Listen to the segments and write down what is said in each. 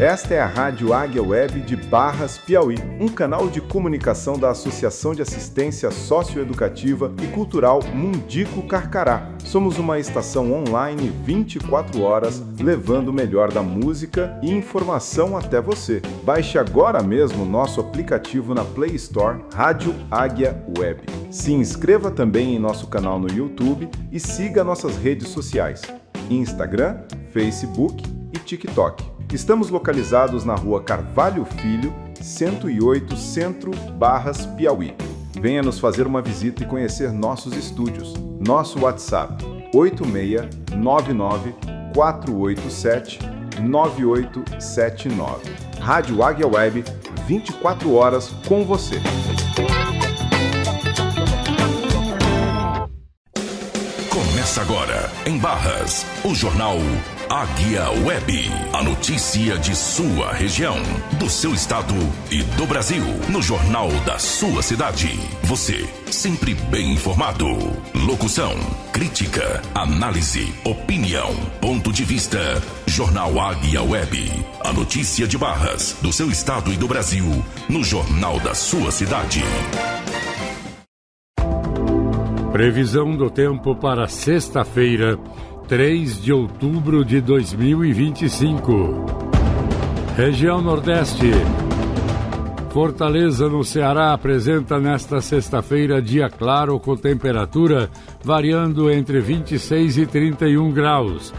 Esta é a Rádio Águia Web de Barras, Piauí, um canal de comunicação da Associação de Assistência Socioeducativa e Cultural Mundico Carcará. Somos uma estação online 24 horas, levando o melhor da música e informação até você. Baixe agora mesmo nosso aplicativo na Play Store, Rádio Águia Web. Se inscreva também em nosso canal no YouTube e siga nossas redes sociais, Instagram, Facebook e TikTok. Estamos localizados na Rua Carvalho Filho, 108, Centro, Barras, Piauí. Venha nos fazer uma visita e conhecer nossos estúdios. Nosso WhatsApp, 86-99-487-9879. Rádio Águia Web, 24 horas com você. Começa agora, em Barras, o jornal Águia Web. A notícia de sua região, do seu estado e do Brasil. No jornal da sua cidade. Você, sempre bem informado. Locução, crítica, análise, opinião, ponto de vista. Jornal Águia Web. A notícia de Barras, do seu estado e do Brasil. No jornal da sua cidade. Previsão do tempo para sexta-feira, 3 de outubro de 2025. Região Nordeste. Fortaleza, no Ceará, apresenta nesta sexta-feira dia claro com temperatura variando entre 26 e 31 graus.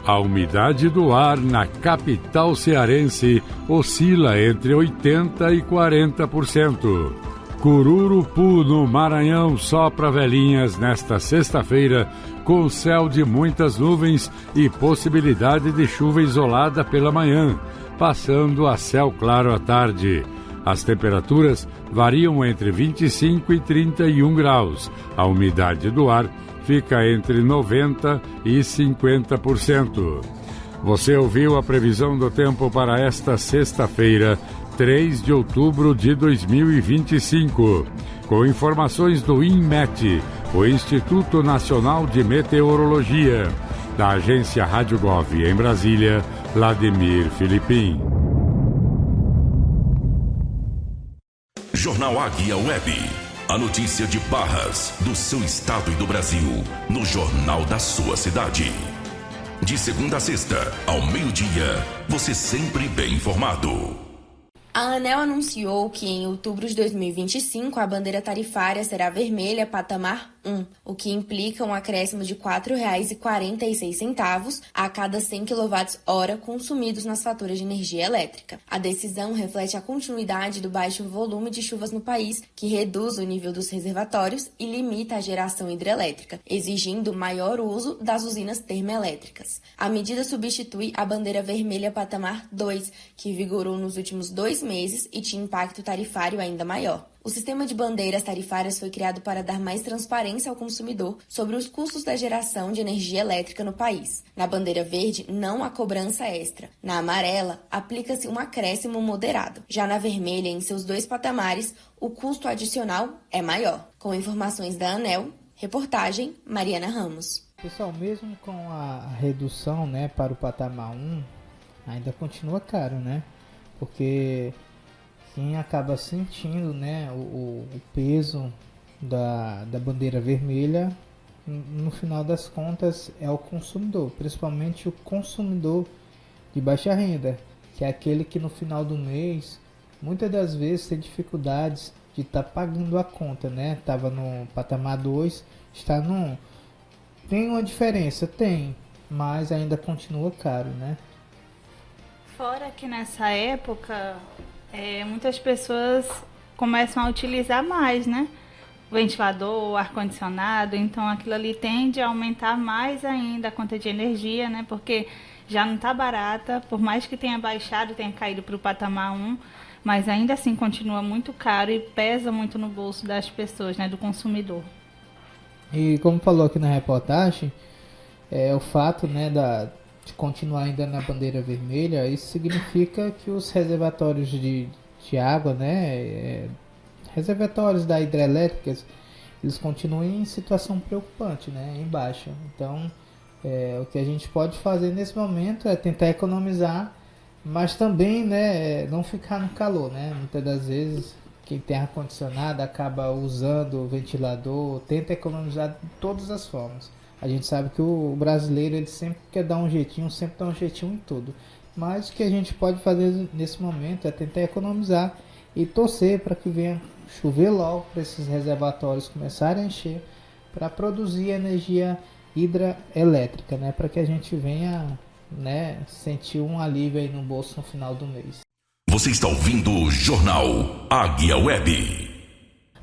A umidade do ar na capital cearense oscila entre 80% e 40%. Cururupu, no Maranhão, sopra velhinhas nesta sexta-feira, com céu de muitas nuvens e possibilidade de chuva isolada pela manhã, passando a céu claro à tarde. As temperaturas variam entre 25 e 31 graus. A umidade do ar fica entre 90% e 50%. Você ouviu a previsão do tempo para esta sexta-feira, 3 de outubro de 2025, com informações do INMET, o Instituto Nacional de Meteorologia, da agência Rádio Gov em Brasília, Vladimir Filipim. Jornal Águia Web. A notícia de Barras, do seu estado e do Brasil, no jornal da sua cidade. De segunda a sexta, ao meio-dia, você sempre bem informado. A ANEEL anunciou que em outubro de 2025 a bandeira tarifária será vermelha patamar 1, o que implica um acréscimo de R$ 4,46 a cada 100 kWh consumidos nas faturas de energia elétrica. A decisão reflete a continuidade do baixo volume de chuvas no país, que reduz o nível dos reservatórios e limita a geração hidrelétrica, exigindo maior uso das usinas termoelétricas. A medida substitui a bandeira vermelha patamar 2, que vigorou nos últimos 2 meses e tinha impacto tarifário ainda maior. O sistema de bandeiras tarifárias foi criado para dar mais transparência ao consumidor sobre os custos da geração de energia elétrica no país. Na bandeira verde, não há cobrança extra. Na amarela, aplica-se um acréscimo moderado. Já na vermelha, em seus 2 patamares, o custo adicional é maior. Com informações da ANEEL, reportagem Mariana Ramos. Pessoal, mesmo com a redução, para o patamar 1, ainda continua caro, porque quem acaba sentindo, o peso da bandeira vermelha, no final das contas, é o consumidor, principalmente o consumidor de baixa renda, que é aquele que no final do mês, muitas das vezes tem dificuldades de estar pagando a conta, Estava no patamar 2, está no... Tem uma diferença? Tem, mas ainda continua caro, Fora que nessa época, muitas pessoas começam a utilizar mais, o ventilador, o ar-condicionado, então aquilo ali tende a aumentar mais ainda a conta de energia, porque já não está barata, por mais que tenha baixado, tenha caído para o patamar 1, mas ainda assim continua muito caro e pesa muito no bolso das pessoas, do consumidor. E como falou aqui na reportagem, o fato, de continuar ainda na bandeira vermelha, isso significa que os reservatórios de água, reservatórios da hidrelétricas, eles continuam em situação preocupante, né, em baixa. Então, o que a gente pode fazer nesse momento é tentar economizar, mas também, né, não ficar no calor, né? Muitas das vezes quem tem ar-condicionado acaba usando o ventilador, tenta economizar de todas as formas. A gente sabe que o brasileiro ele sempre quer dar um jeitinho, sempre dá um jeitinho em tudo. Mas o que a gente pode fazer nesse momento é tentar economizar e torcer para que venha chover logo, para esses reservatórios começarem a encher, para produzir energia hidrelétrica, né? Para que a gente venha, né, sentir um alívio aí no bolso no final do mês. Você está ouvindo o Jornal Águia Web.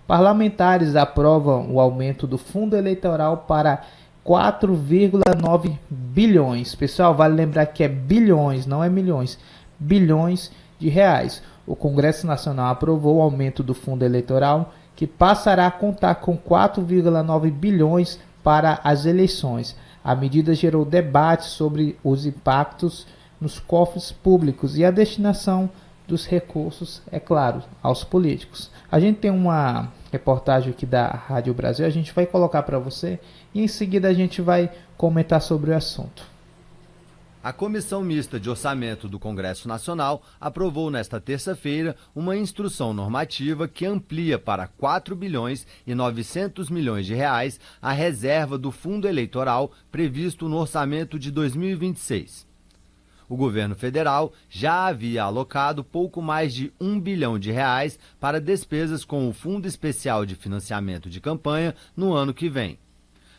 Parlamentares aprovam o aumento do fundo eleitoral para 4,9 bilhões. Pessoal, vale lembrar que é bilhões, não é milhões. Bilhões de reais. O Congresso Nacional aprovou o aumento do fundo eleitoral, que passará a contar com 4,9 bilhões para as eleições. A medida gerou debate sobre os impactos nos cofres públicos e a destinação dos recursos, é claro, aos políticos. A gente tem uma reportagem aqui da Rádio Brasil, a gente vai colocar para você e em seguida a gente vai comentar sobre o assunto. A Comissão Mista de Orçamento do Congresso Nacional aprovou nesta terça-feira uma instrução normativa que amplia para 4 bilhões e 900 milhões de reais a reserva do fundo eleitoral previsto no orçamento de 2026. O governo federal já havia alocado pouco mais de 1 bilhão de reais para despesas com o Fundo Especial de Financiamento de Campanha no ano que vem.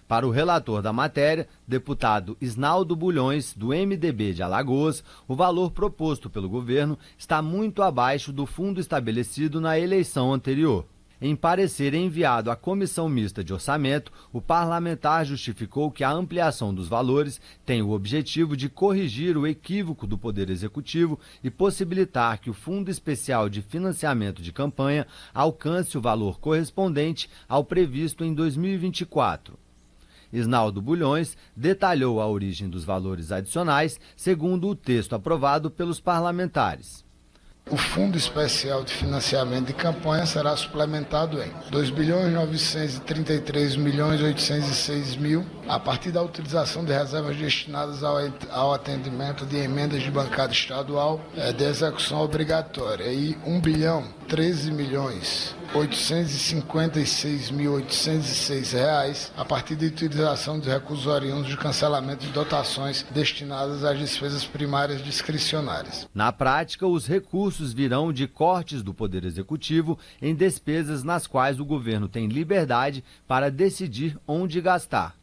Para o relator da matéria, deputado Isnaldo Bulhões, do MDB de Alagoas, o valor proposto pelo governo está muito abaixo do fundo estabelecido na eleição anterior. Em parecer enviado à Comissão Mista de Orçamento, o parlamentar justificou que a ampliação dos valores tem o objetivo de corrigir o equívoco do Poder Executivo e possibilitar que o Fundo Especial de Financiamento de Campanha alcance o valor correspondente ao previsto em 2024. Isnaldo Bulhões detalhou a origem dos valores adicionais, segundo o texto aprovado pelos parlamentares. O Fundo Especial de Financiamento de Campanha será suplementado em 2.933.806.000 a partir da utilização de reservas destinadas ao atendimento de emendas de bancada estadual de execução obrigatória e 1.013.856.806 reais a partir da utilização de recursos oriundos de cancelamento de dotações destinadas às despesas primárias discricionárias. Na prática, os recursos virão de cortes do Poder Executivo em despesas nas quais o governo tem liberdade para decidir onde gastar.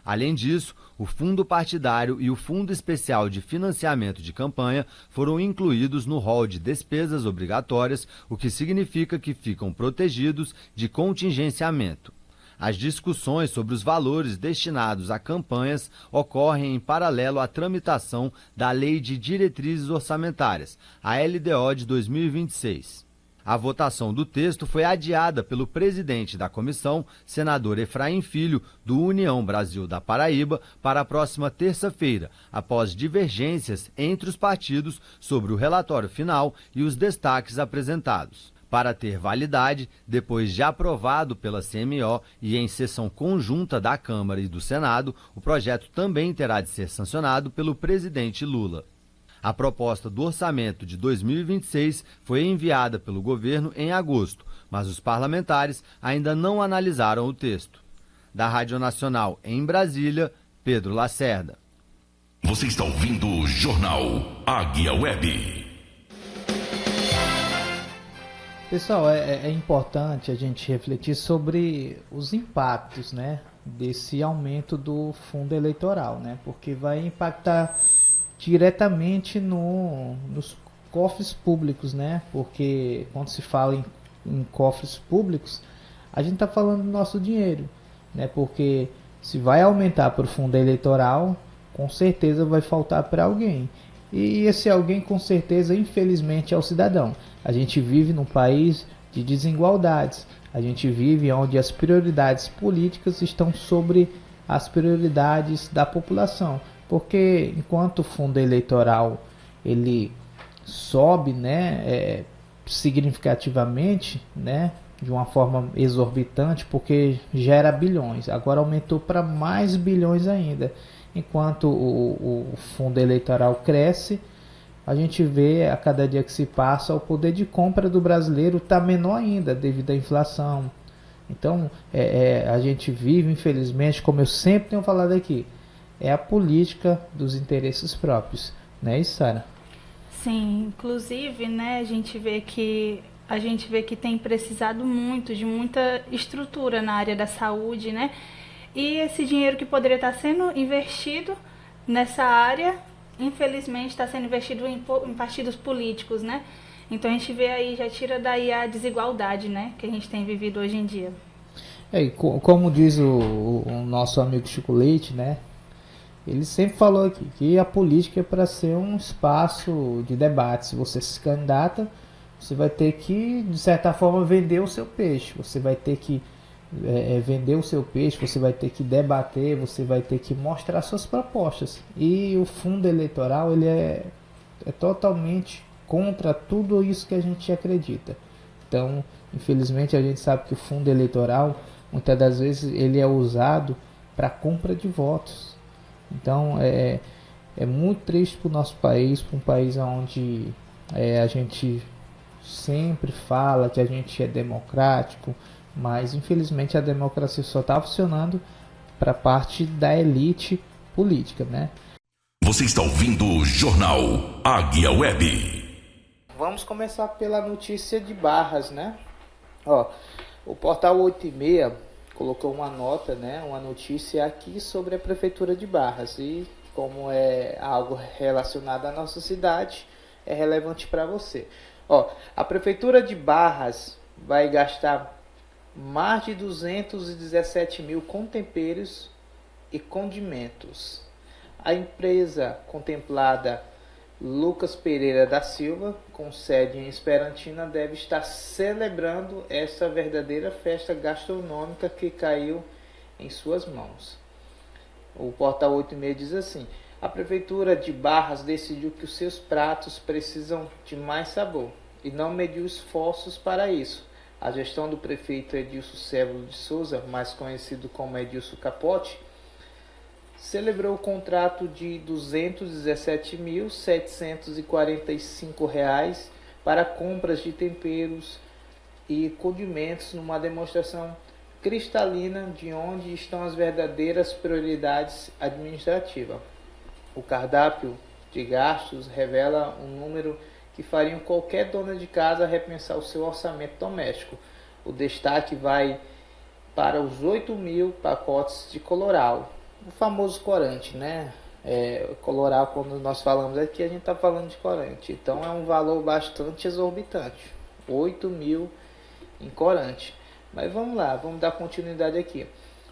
Além disso, o Fundo Partidário e o Fundo Especial de Financiamento de Campanha foram incluídos no rol de despesas obrigatórias, o que significa que ficam protegidos de contingenciamento. As discussões sobre os valores destinados a campanhas ocorrem em paralelo à tramitação da Lei de Diretrizes Orçamentárias, a LDO de 2026. A votação do texto foi adiada pelo presidente da comissão, senador Efraim Filho, do União Brasil da Paraíba, para a próxima terça-feira, após divergências entre os partidos sobre o relatório final e os destaques apresentados. Para ter validade, depois de aprovado pela CMO e em sessão conjunta da Câmara e do Senado, o projeto também terá de ser sancionado pelo presidente Lula. A proposta do orçamento de 2026 foi enviada pelo governo em agosto, mas os parlamentares ainda não analisaram o texto. Da Rádio Nacional em Brasília, Pedro Lacerda. Você está ouvindo o Jornal Águia Web. Pessoal, é importante a gente refletir sobre os impactos, né, desse aumento do fundo eleitoral, né, porque vai impactar diretamente nos cofres públicos, né, porque quando se fala em cofres públicos, a gente está falando do nosso dinheiro, né, porque se vai aumentar para o fundo eleitoral, com certeza vai faltar para alguém. E esse alguém, com certeza, infelizmente, é o cidadão. A gente vive num país de desigualdades. A gente vive onde as prioridades políticas estão sobre as prioridades da população. Porque enquanto o fundo eleitoral ele sobe, né, significativamente, né, de uma forma exorbitante, porque gera bilhões. Agora aumentou para mais bilhões ainda. Enquanto o fundo eleitoral cresce, a gente vê a cada dia que se passa o poder de compra do brasileiro está menor ainda devido à inflação. Então a gente vive, infelizmente, como eu sempre tenho falado aqui, é a política dos interesses próprios, não é isso, Sara? Sim, inclusive, né, a gente vê que tem precisado muito de muita estrutura na área da saúde, né? E esse dinheiro que poderia estar sendo investido nessa área, infelizmente está sendo investido em partidos políticos, né? Então a gente vê aí, já tira daí a desigualdade, né, que a gente tem vivido hoje em dia. Como diz o nosso amigo Chico Leite, né? Ele sempre falou aqui que a política é para ser um espaço de debate. Se você se candidata, você vai ter que, de certa forma, vender o seu peixe. Você vai ter que vender o seu peixe, você vai ter que debater, você vai ter que mostrar suas propostas. E o fundo eleitoral ele é totalmente contra tudo isso que a gente acredita. Então, infelizmente, a gente sabe que o fundo eleitoral, muitas das vezes, ele é usado para compra de votos. Então, é muito triste para o nosso país, para um país onde a gente sempre fala que a gente é democrático, mas infelizmente a democracia só está funcionando para parte da elite política, né? Você está ouvindo o Jornal Águia Web. Vamos começar pela notícia de Barras, né? O portal 86 colocou uma nota, né? Uma notícia aqui sobre a prefeitura de Barras, e como é algo relacionado à nossa cidade, é relevante para você. A prefeitura de Barras vai gastar mais de 217 mil com temperos e condimentos. A empresa contemplada Lucas Pereira da Silva, com sede em Esperantina, deve estar celebrando essa verdadeira festa gastronômica que caiu em suas mãos. O portal 86 diz assim: a prefeitura de Barras decidiu que os seus pratos precisam de mais sabor e não mediu esforços para isso. A gestão do prefeito Edilson Cébulo de Souza, mais conhecido como Edilson Capote, celebrou o contrato de R$ 217.745 para compras de temperos e condimentos numa demonstração cristalina de onde estão as verdadeiras prioridades administrativas. O cardápio de gastos revela um número que faria qualquer dona de casa repensar o seu orçamento doméstico. O destaque vai para os 8.000 pacotes de Coloral, o famoso corante, né? Coloral, quando nós falamos aqui, a gente está falando de corante. Então é um valor bastante exorbitante, 8.000 em corante. Mas vamos lá, vamos dar continuidade aqui.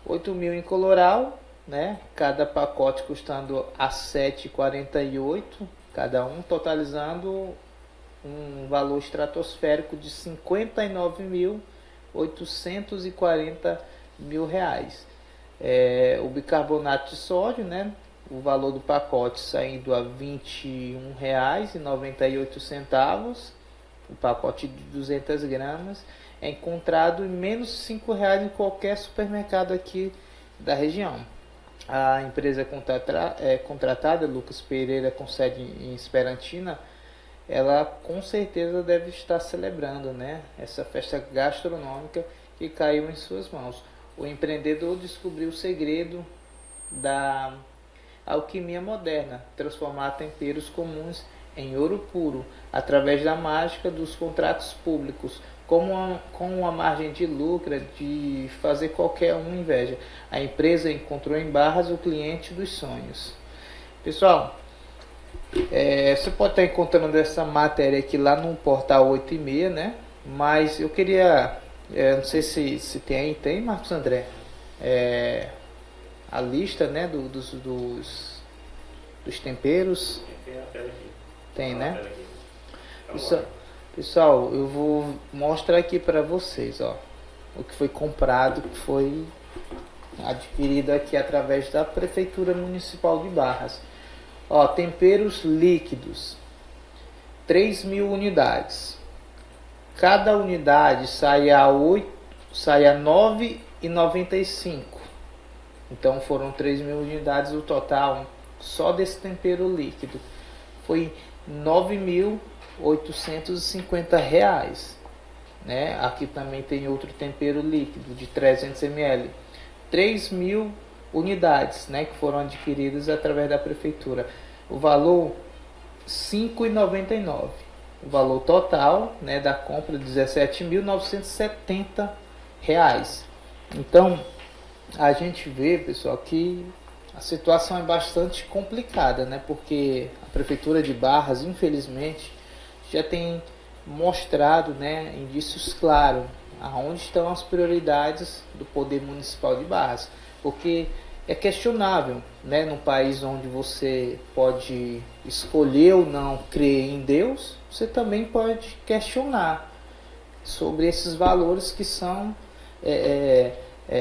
8.000 em Coloral, né? Cada pacote custando a R$ 7,48 cada um, totalizando um valor estratosférico de R$ 59.840 mil. O bicarbonato de sódio, né? O valor do pacote saindo a R$ 21,98, o pacote de 200 gramas, é encontrado em menos de R$ 5,00 em qualquer supermercado aqui da região. A empresa contratada, Lucas Pereira, com sede em Esperantina, ela com certeza deve estar celebrando, né, essa festa gastronômica que caiu em suas mãos. O empreendedor descobriu o segredo da alquimia moderna, transformar temperos comuns em ouro puro, através da mágica dos contratos públicos, com uma margem de lucro de fazer qualquer um inveja. A empresa encontrou em Barras o cliente dos sonhos. Pessoal, você pode estar encontrando essa matéria aqui lá no portal 86, né? Mas eu queria, não sei se tem, Marcos André, a lista, né, dos temperos. Tem, né? Pessoal, eu vou mostrar aqui para vocês, o que foi comprado, que foi adquirido aqui através da Prefeitura Municipal de Barras. Temperos líquidos, 3.000 unidades. cada unidade sai a R$ 9,95. Então foram 3.000 unidades o total só desse tempero líquido. Foi R$ 9.850, né? Aqui também tem outro tempero líquido de 300 ml. 3.000 unidades, né, que foram adquiridas através da prefeitura. O valor R$ 5,99. O valor total, né, da compra R$ 17.970. Então, a gente vê, pessoal, que a situação é bastante complicada, né? Porque a Prefeitura de Barras, infelizmente, já tem mostrado, né, indícios claros aonde estão as prioridades do poder municipal de Barras. Porque é questionável, né, num país onde você pode escolher ou não crer em Deus, você também pode questionar sobre esses valores que são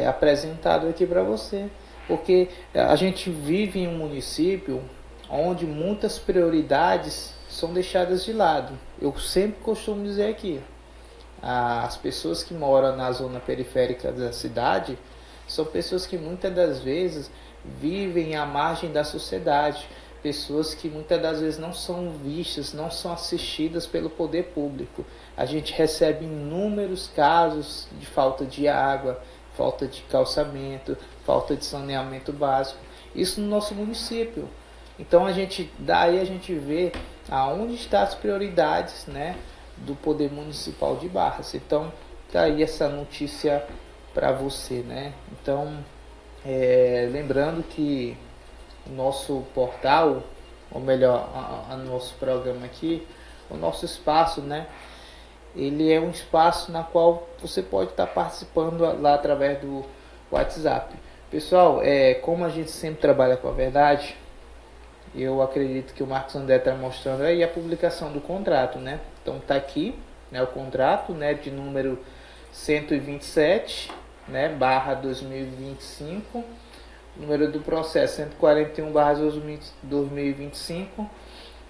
apresentados aqui para você. Porque a gente vive em um município onde muitas prioridades são deixadas de lado. Eu sempre costumo dizer aqui, as pessoas que moram na zona periférica da cidade são pessoas que muitas das vezes vivem à margem da sociedade, pessoas que muitas das vezes não são vistas, não são assistidas pelo poder público. A gente recebe inúmeros casos de falta de água, falta de calçamento, falta de saneamento básico, isso no nosso município. Então daí a gente vê aonde estão as prioridades, né, do poder municipal de Barras. Então tá aí essa notícia para você, né? Então lembrando que o nosso portal, ou melhor, o nosso programa aqui, o nosso espaço, né, ele é um espaço na qual você pode estar participando lá através do WhatsApp. Pessoal, como a gente sempre trabalha com a verdade, eu acredito que o Marcos André está mostrando aí a publicação do contrato, né? Então tá aqui, né, o contrato, né, de número 127, né, barra 2025, número do processo 141 barra 2025,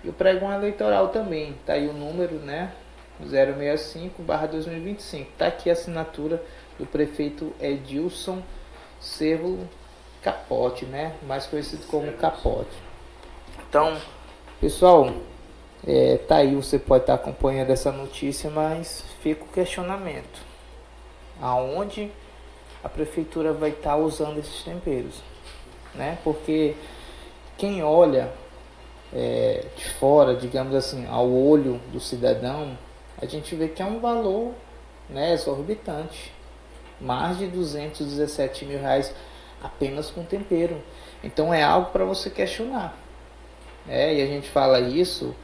e o pregão eleitoral também, tá aí o número, né, 065 barra 2025, tá aqui a assinatura do prefeito Edilson Cérvulo Capote, né, mais conhecido como Capote. Então, pessoal, tá aí, você pode estar acompanhando essa notícia, mas fica o questionamento: aonde a prefeitura vai estar usando esses temperos, né? Porque quem olha de fora, digamos assim, ao olho do cidadão, a gente vê que é um valor, né, exorbitante, mais de R$217 mil apenas com tempero. Então é algo para você questionar. E a gente fala isso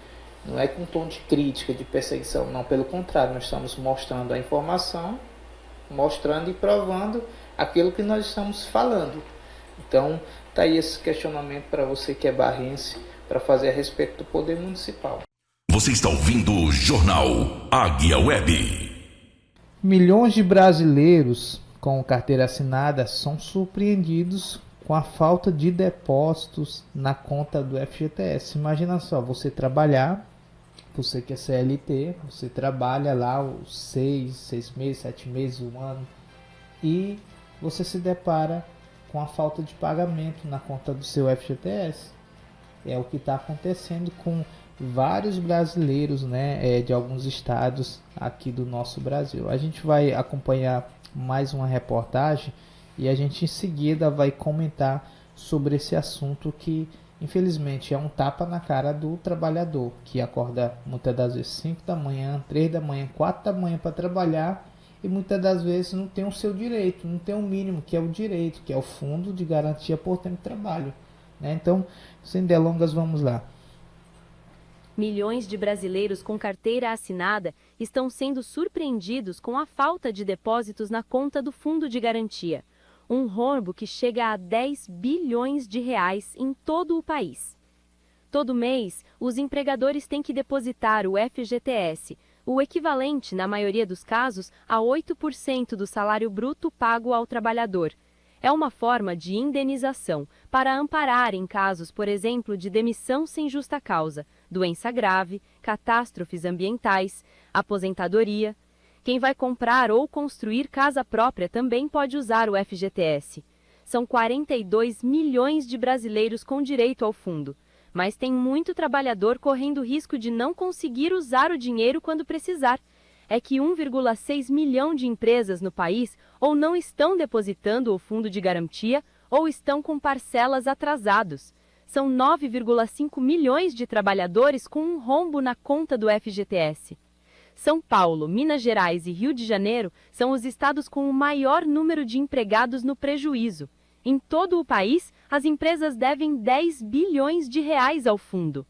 não é com tom de crítica, de perseguição, não, pelo contrário, nós estamos mostrando a informação, mostrando e provando aquilo que nós estamos falando. Então tá aí esse questionamento para você que é barrense, para fazer a respeito do poder municipal. Você está ouvindo o Jornal Águia Web. Milhões de brasileiros com carteira assinada são surpreendidos com a falta de depósitos na conta do FGTS. Imagina só, você trabalhar, você que é CLT, você trabalha lá os 6 meses, 7 meses, 1 ano, e você se depara com a falta de pagamento na conta do seu FGTS. É o que está acontecendo com vários brasileiros, né, de alguns estados aqui do nosso Brasil. A gente vai acompanhar mais uma reportagem e a gente em seguida vai comentar sobre esse assunto que infelizmente é um tapa na cara do trabalhador, que acorda muitas das vezes 5 da manhã, 3 da manhã, 4 da manhã para trabalhar e muitas das vezes não tem o seu direito, não tem o mínimo, que é o direito, que é o Fundo de Garantia por Tempo de Trabalho, né? Então, sem delongas, vamos lá. Milhões de brasileiros com carteira assinada estão sendo surpreendidos com a falta de depósitos na conta do Fundo de Garantia. Um rombo que chega a 10 bilhões de reais em todo o país. Todo mês, os empregadores têm que depositar o FGTS, o equivalente, na maioria dos casos, a 8% do salário bruto pago ao trabalhador. É uma forma de indenização para amparar em casos, por exemplo, de demissão sem justa causa, doença grave, catástrofes ambientais, aposentadoria. Quem vai comprar ou construir casa própria também pode usar o FGTS. São 42 milhões de brasileiros com direito ao fundo, mas tem muito trabalhador correndo risco de não conseguir usar o dinheiro quando precisar. É que 1,6 milhão de empresas no país ou não estão depositando o fundo de garantia ou estão com parcelas atrasados. São 9,5 milhões de trabalhadores com um rombo na conta do FGTS. São Paulo, Minas Gerais e Rio de Janeiro são os estados com o maior número de empregados no prejuízo. Em todo o país, as empresas devem 10 bilhões de reais ao fundo.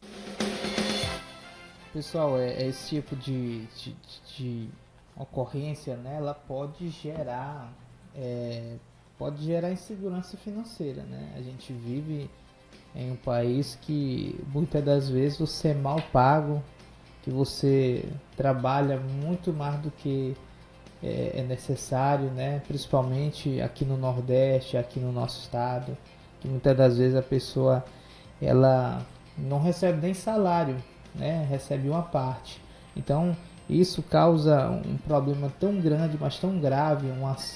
Pessoal, esse tipo de ocorrência, né, ela pode gerar insegurança financeira, né? A gente vive em um país que muitas das vezes você é mal pago, que você trabalha muito mais do que é necessário, né? Principalmente aqui no Nordeste, aqui no nosso estado, que muitas das vezes a pessoa ela não recebe nem salário, né? Recebe uma parte. Então isso causa um problema tão grande, mas tão grave,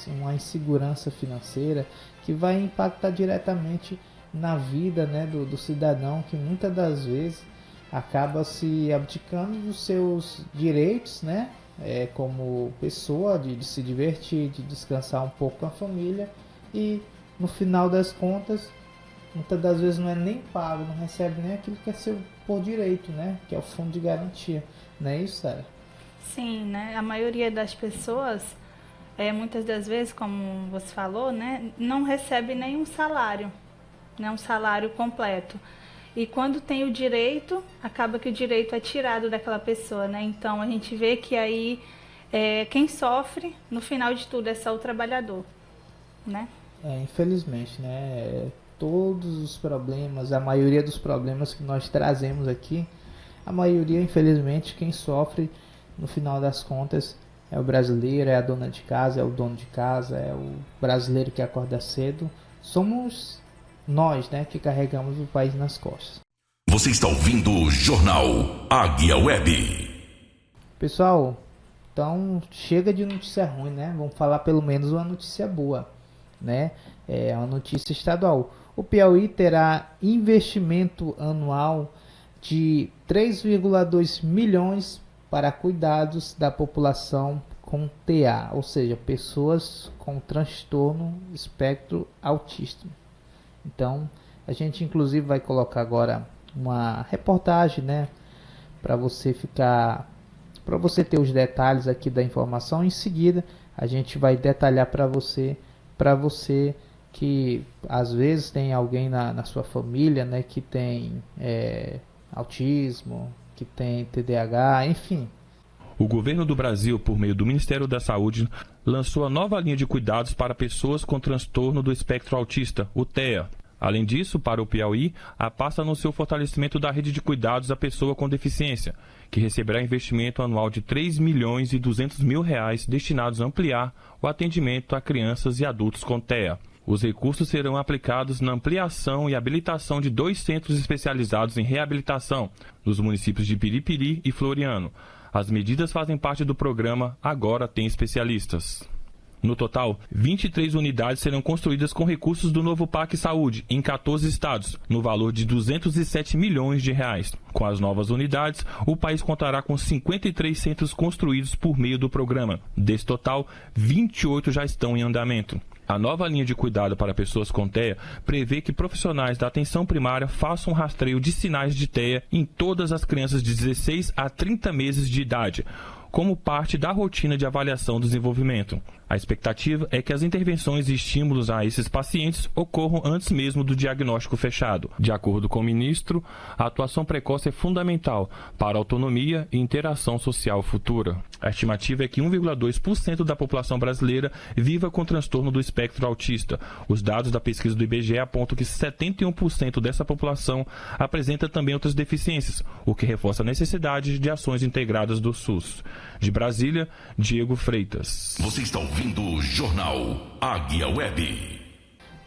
uma insegurança financeira que vai impactar diretamente na vida, né, do cidadão, que muitas das vezes acaba se abdicando dos seus direitos, né, como pessoa, de se divertir, de descansar um pouco com a família, e no final das contas muitas das vezes não é nem pago, não recebe nem aquilo que é seu por direito, né, que é o fundo de garantia. Não é isso, Sara? Sim, né? A maioria das pessoas, muitas das vezes, como você falou, né, não recebe nenhum salário, né, um salário completo. E quando tem o direito, acaba que o direito é tirado daquela pessoa, né? Então a gente vê que aí quem sofre, no final de tudo, é só o trabalhador, né? Infelizmente, né? Todos os problemas, a maioria dos problemas que nós trazemos aqui, a maioria, infelizmente, quem sofre no final das contas é o brasileiro, é a dona de casa, é o dono de casa, é o brasileiro que acorda cedo. Somos nós, né, que carregamos o país nas costas. Você está ouvindo o Jornal Águia Web. Pessoal, então chega de notícia ruim, né? Vamos falar pelo menos uma notícia boa, né? É uma notícia estadual. O Piauí terá investimento anual de 3,2 milhões para cuidados da população com TA, ou seja, pessoas com transtorno espectro autista. Então, a gente inclusive vai colocar agora uma reportagem, né, para você ter os detalhes aqui da informação. Em seguida, a gente vai detalhar para você que às vezes tem alguém na sua família, né, que tem autismo, que tem TDAH, enfim. O governo do Brasil, por meio do Ministério da Saúde, lançou a nova linha de cuidados para pessoas com transtorno do espectro autista, o TEA. Além disso, para o Piauí, a pasta anunciou o fortalecimento da rede de cuidados à pessoa com deficiência, que receberá investimento anual de R$ 3.200.000 destinados a ampliar o atendimento a crianças e adultos com TEA. Os recursos serão aplicados na ampliação e habilitação de 2 centros especializados em reabilitação, nos municípios de Piripiri e Floriano. As medidas fazem parte do programa Agora Tem Especialistas. No total, 23 unidades serão construídas com recursos do novo PAC Saúde, em 14 estados, no valor de R$ 207 milhões. Com as novas unidades, o país contará com 53 centros construídos por meio do programa. Desse total, 28 já estão em andamento. A nova linha de cuidado para pessoas com TEA prevê que profissionais da atenção primária façam um rastreio de sinais de TEA em todas as crianças de 16 a 30 meses de idade, como parte da rotina de avaliação do desenvolvimento. A expectativa é que as intervenções e estímulos a esses pacientes ocorram antes mesmo do diagnóstico fechado. De acordo com o ministro, a atuação precoce é fundamental para a autonomia e interação social futura. A estimativa é que 1,2% da população brasileira viva com transtorno do espectro autista. Os dados da pesquisa do IBGE apontam que 71% dessa população apresenta também outras deficiências, o que reforça a necessidade de ações integradas do SUS. De Brasília, Diego Freitas. Você está ouvindo o Jornal Águia Web.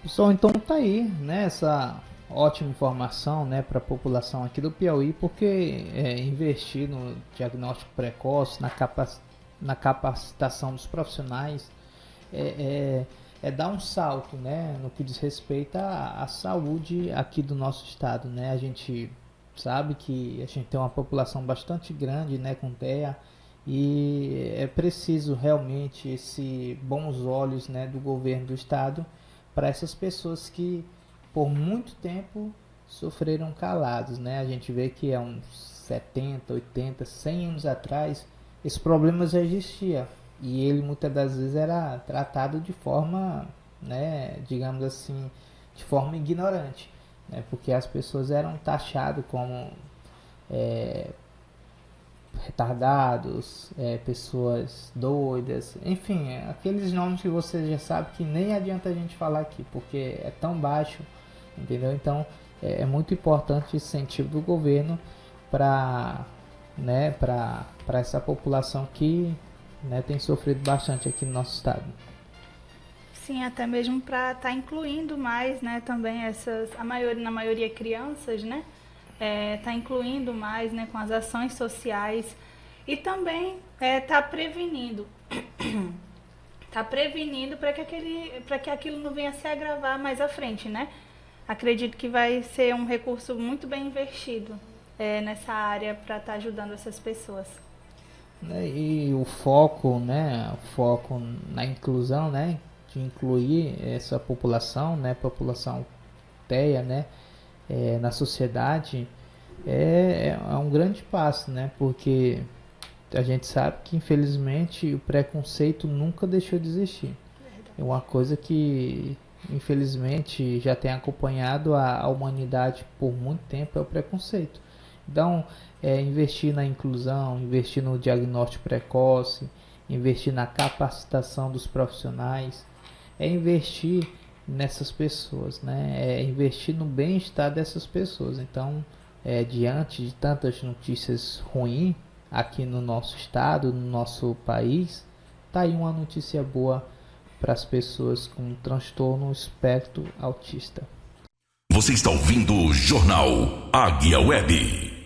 Pessoal, então tá aí, né, essa ótima informação, né, para a população aqui do Piauí, porque investir no diagnóstico precoce, na na capacitação dos profissionais, é dar um salto, né, no que diz respeito à saúde aqui do nosso estado, né? A gente sabe que a gente tem uma população bastante grande, né, com TEA, e é preciso realmente esse bons olhos, né, do governo do estado para essas pessoas que por muito tempo sofreram calados, né? A gente vê que há uns 70, 80, 100 anos atrás esse problema já existia e ele muitas das vezes era tratado de forma, né, digamos assim, de forma ignorante, né? Porque as pessoas eram taxadas como retardados, pessoas doidas, enfim, aqueles nomes que você já sabe que nem adianta a gente falar aqui, porque é tão baixo, entendeu? Então é muito importante esse incentivo do governo para, né, para essa população que, né, tem sofrido bastante aqui no nosso estado. Sim, até mesmo para estar incluindo mais, né, também na maioria crianças, né? Tá incluindo mais, né, com as ações sociais e também tá prevenindo para que aquilo não venha se agravar mais à frente, né? Acredito que vai ser um recurso muito bem investido nessa área para estar ajudando essas pessoas. E o foco, né, na inclusão, né, de incluir essa população, né, população TEA, né, na sociedade é um grande passo, né? Porque a gente sabe que infelizmente o preconceito nunca deixou de existir. É uma coisa que infelizmente já tem acompanhado a humanidade por muito tempo, é o preconceito. Então, investir na inclusão, investir no diagnóstico precoce, investir na capacitação dos profissionais, investir nessas pessoas, né? Investir no bem-estar dessas pessoas. Então, diante de tantas notícias ruins aqui no nosso estado, no nosso país, tá aí uma notícia boa para as pessoas com transtorno espectro autista. Você está ouvindo o Jornal Águia Web.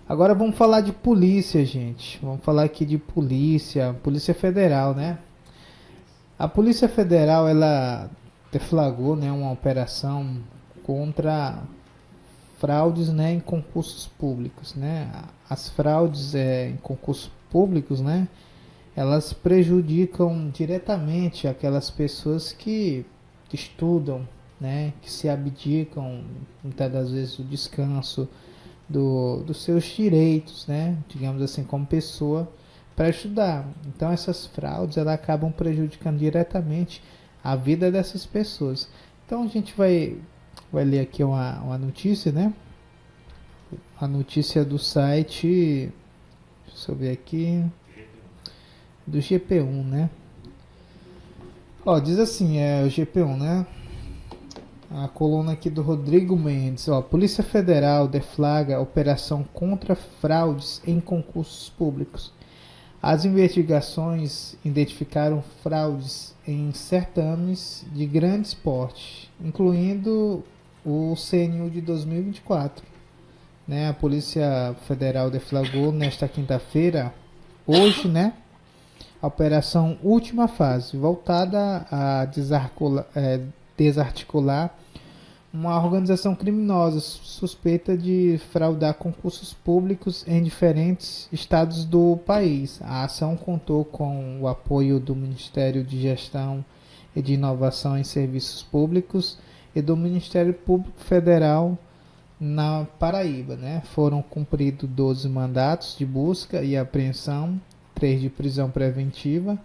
Agora vamos falar de polícia, gente. Vamos falar aqui de Polícia Federal, né? A Polícia Federal, ela deflagrou, né, uma operação contra fraudes, né, em concursos públicos, né? As fraudes em concursos públicos, né, elas prejudicam diretamente aquelas pessoas que estudam, né, que se abdicam muitas das vezes do descanso, dos seus direitos, né, digamos assim, como pessoa, para estudar. Então essas fraudes, elas acabam prejudicando diretamente a vida dessas pessoas. Então a gente vai ler aqui uma notícia, né? A notícia do site, deixa eu ver aqui, do GP1, né? Ó, diz assim, o GP1, né? A coluna aqui do Rodrigo Mendes, ó, Polícia Federal deflagra operação contra fraudes em concursos públicos. As investigações identificaram fraudes em certames de grande porte, incluindo o CNU de 2024. Né? A Polícia Federal deflagrou nesta quinta-feira, hoje, né, a operação Última Fase, voltada a desarticular uma organização criminosa suspeita de fraudar concursos públicos em diferentes estados do país. A ação contou com o apoio do Ministério de Gestão e de Inovação em Serviços Públicos e do Ministério Público Federal na Paraíba, né? Foram cumpridos 12 mandatos de busca e apreensão, 3 de prisão preventiva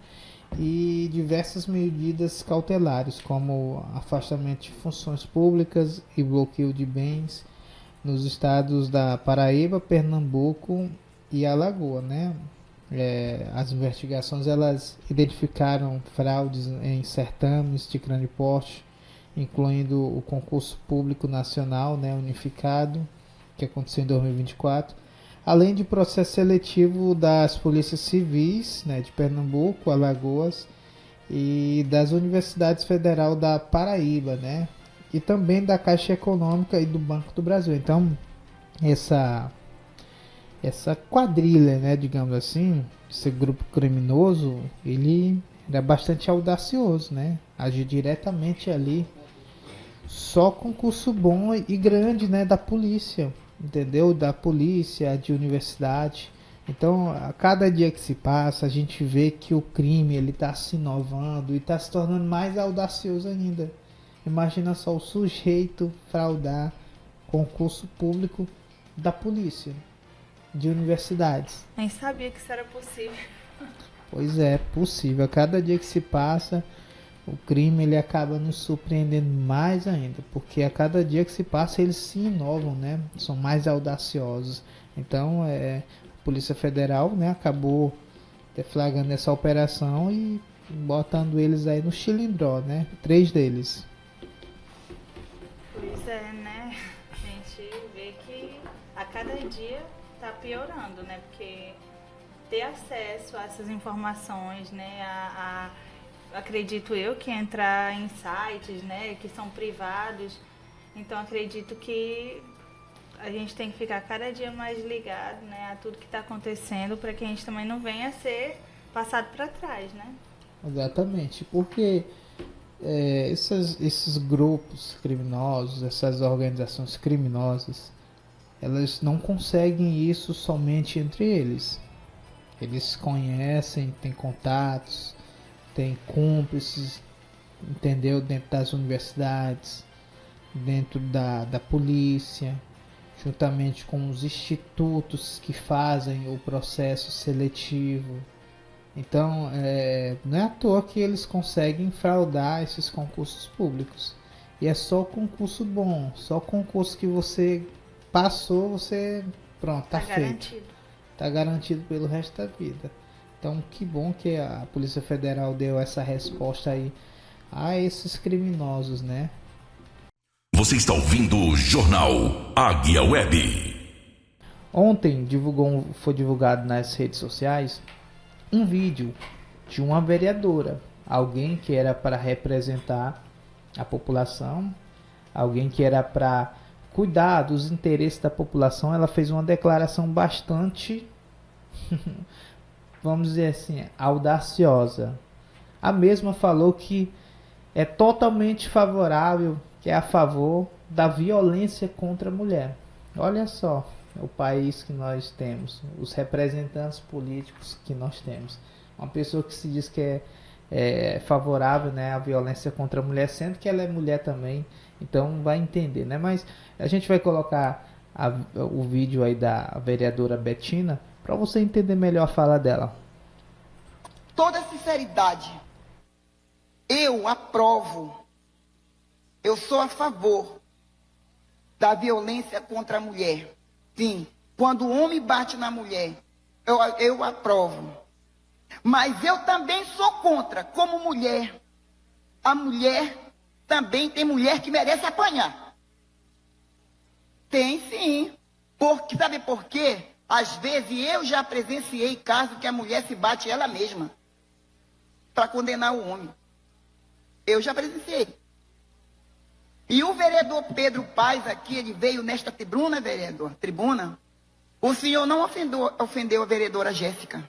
e diversas medidas cautelares, como afastamento de funções públicas e bloqueio de bens nos estados da Paraíba, Pernambuco e Alagoas, né? As investigações, elas identificaram fraudes em certames de grande porte, incluindo o concurso público nacional, né, unificado, que aconteceu em 2024, além de processo seletivo das polícias civis, né, de Pernambuco, Alagoas e das universidades federal da Paraíba, né, e também da Caixa Econômica e do Banco do Brasil. Então, essa quadrilha, né, digamos assim, esse grupo criminoso, ele é bastante audacioso, né? Agir diretamente ali, só concurso bom e grande, né? Da polícia, entendeu? Da polícia, de universidade. Então, a cada dia que se passa, a gente vê que o crime ele está se inovando e está se tornando mais audacioso ainda. Imagina só o sujeito fraudar concurso público da polícia, de universidades. Nem sabia que isso era possível. Pois é, possível. A cada dia que se passa, o crime ele acaba nos surpreendendo mais ainda, porque a cada dia que se passa eles se inovam, né? São mais audaciosos. Então, a Polícia Federal, né, acabou deflagrando essa operação e botando eles aí no chilindró, né? 3 deles. Pois é, né? A gente vê que a cada dia tá piorando, né? Porque ter acesso a essas informações, né? Acredito eu que entrar em sites, né? Que são privados. Então acredito que a gente tem que ficar cada dia mais ligado, né? A tudo que está acontecendo para que a gente também não venha a ser passado para trás, né? Exatamente, porque esses grupos criminosos, essas organizações criminosas, elas não conseguem isso somente entre eles. Eles conhecem, têm contatos, têm cúmplices, entendeu? Dentro das universidades, dentro da polícia, juntamente com os institutos que fazem o processo seletivo. Então, não é à toa que eles conseguem fraudar esses concursos públicos. E é só concurso bom, só concurso que você passou, você pronto, tá feito. Garantido. Tá garantido pelo resto da vida. Então, que bom que a Polícia Federal deu essa resposta aí a esses criminosos, né? Você está ouvindo o Jornal Águia Web. Ontem foi divulgado nas redes sociais um vídeo de uma vereadora, alguém que era para representar a população, alguém que era para cuidar dos interesses da população. Ela fez uma declaração bastante, vamos dizer assim, audaciosa. A mesma falou que é totalmente favorável, que é a favor da violência contra a mulher. Olha só o país que nós temos, os representantes políticos que nós temos. Uma pessoa que se diz que é favorável, né, à violência contra a mulher, sendo que ela é mulher também, então vai entender, né? Mas a gente vai colocar o vídeo aí da vereadora Betina para você entender melhor a fala dela. Toda sinceridade, eu aprovo, eu sou a favor da violência contra a mulher. Sim, quando o homem bate na mulher, eu aprovo. Mas eu também sou contra, como mulher. A mulher também tem mulher que merece apanhar. Tem sim. Sabe por quê? Às vezes eu já presenciei casos que a mulher se bate ela mesma para condenar o homem. Eu já presenciei. E o vereador Pedro Paes aqui, ele veio nesta tribuna, vereador, tribuna. O senhor não ofendeu a vereadora Jéssica.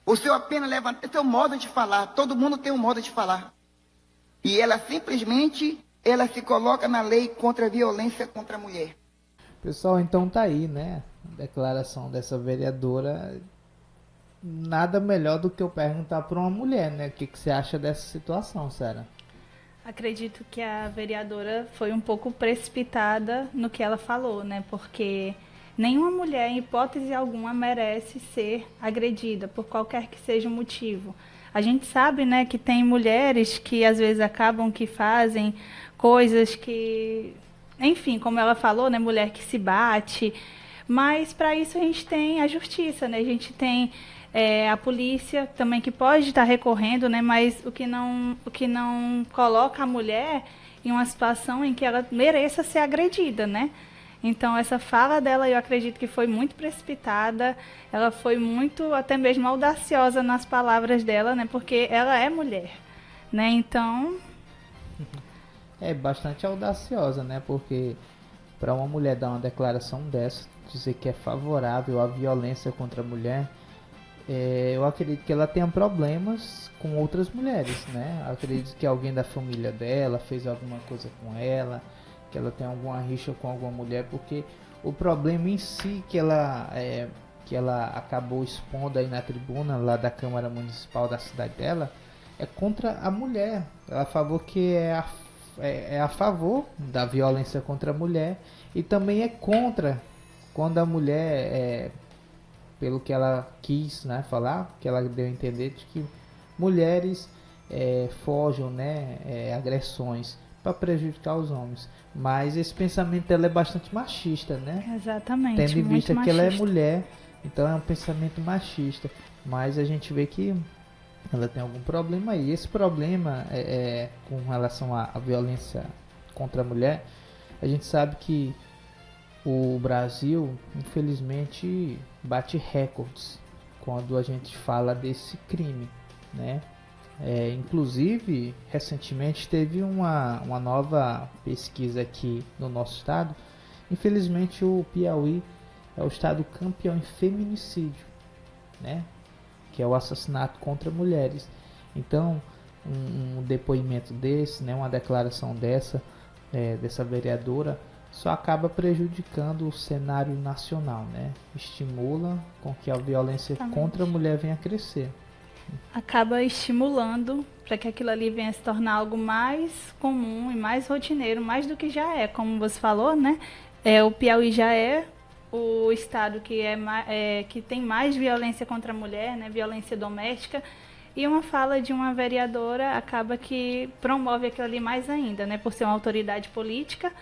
O senhor apenas levantou seu modo de falar. Todo mundo tem um modo de falar. E ela simplesmente, ela se coloca na lei contra a violência contra a mulher. Pessoal, então tá aí, né? A declaração dessa vereadora. Nada melhor do que eu perguntar para uma mulher, né? O que você acha dessa situação, Sara? Acredito que a vereadora foi um pouco precipitada no que ela falou, né? Porque nenhuma mulher, em hipótese alguma, merece ser agredida, por qualquer que seja o motivo. A gente sabe, né, que tem mulheres que às vezes acabam que fazem coisas que... Enfim, como ela falou, né, mulher que se bate. Mas para isso a gente tem a justiça, né? A gente tem a polícia também que pode estar recorrendo, né? Mas o que não coloca a mulher em uma situação em que ela mereça ser agredida, né? Então essa fala dela, eu acredito que foi muito precipitada, ela foi muito até mesmo audaciosa nas palavras dela, né? Porque ela é mulher, né? Então é bastante audaciosa, né? Porque para uma mulher dar uma declaração dessa, dizer que é favorável à violência contra a mulher, eu acredito que ela tenha problemas com outras mulheres, né? Eu acredito que alguém da família dela fez alguma coisa com ela, que ela tem alguma rixa com alguma mulher, porque o problema em si que ela acabou expondo aí na tribuna lá da Câmara Municipal da cidade dela é contra a mulher. Ela falou que é a favor da violência contra a mulher e também é contra quando a mulher, pelo que ela quis, né, falar, que ela deu a entender de que mulheres forjam, né, agressões para prejudicar os homens. Mas esse pensamento dela é bastante machista, né? Exatamente. Tendo em vista que ela é machista. mulher, então é um pensamento machista. Mas a gente vê que ela tem algum problema aí. Esse problema com relação à violência contra a mulher, a gente sabe que o Brasil, infelizmente, bate recordes quando a gente fala desse crime, né? Inclusive, recentemente teve uma nova pesquisa aqui no nosso estado. Infelizmente, o Piauí é o estado campeão em feminicídio, né? Que é o assassinato contra mulheres. Então, um depoimento desse, né, uma declaração dessa vereadora, só acaba prejudicando o cenário nacional, né? Estimula com que a violência contra a mulher venha a crescer. Acaba estimulando para que aquilo ali venha se tornar algo mais comum e mais rotineiro, mais do que já é, como você falou, né? O Piauí já é o estado que tem mais violência contra a mulher, né? Violência doméstica, e uma fala de uma vereadora acaba que promove aquilo ali mais ainda, né? Por ser uma autoridade política,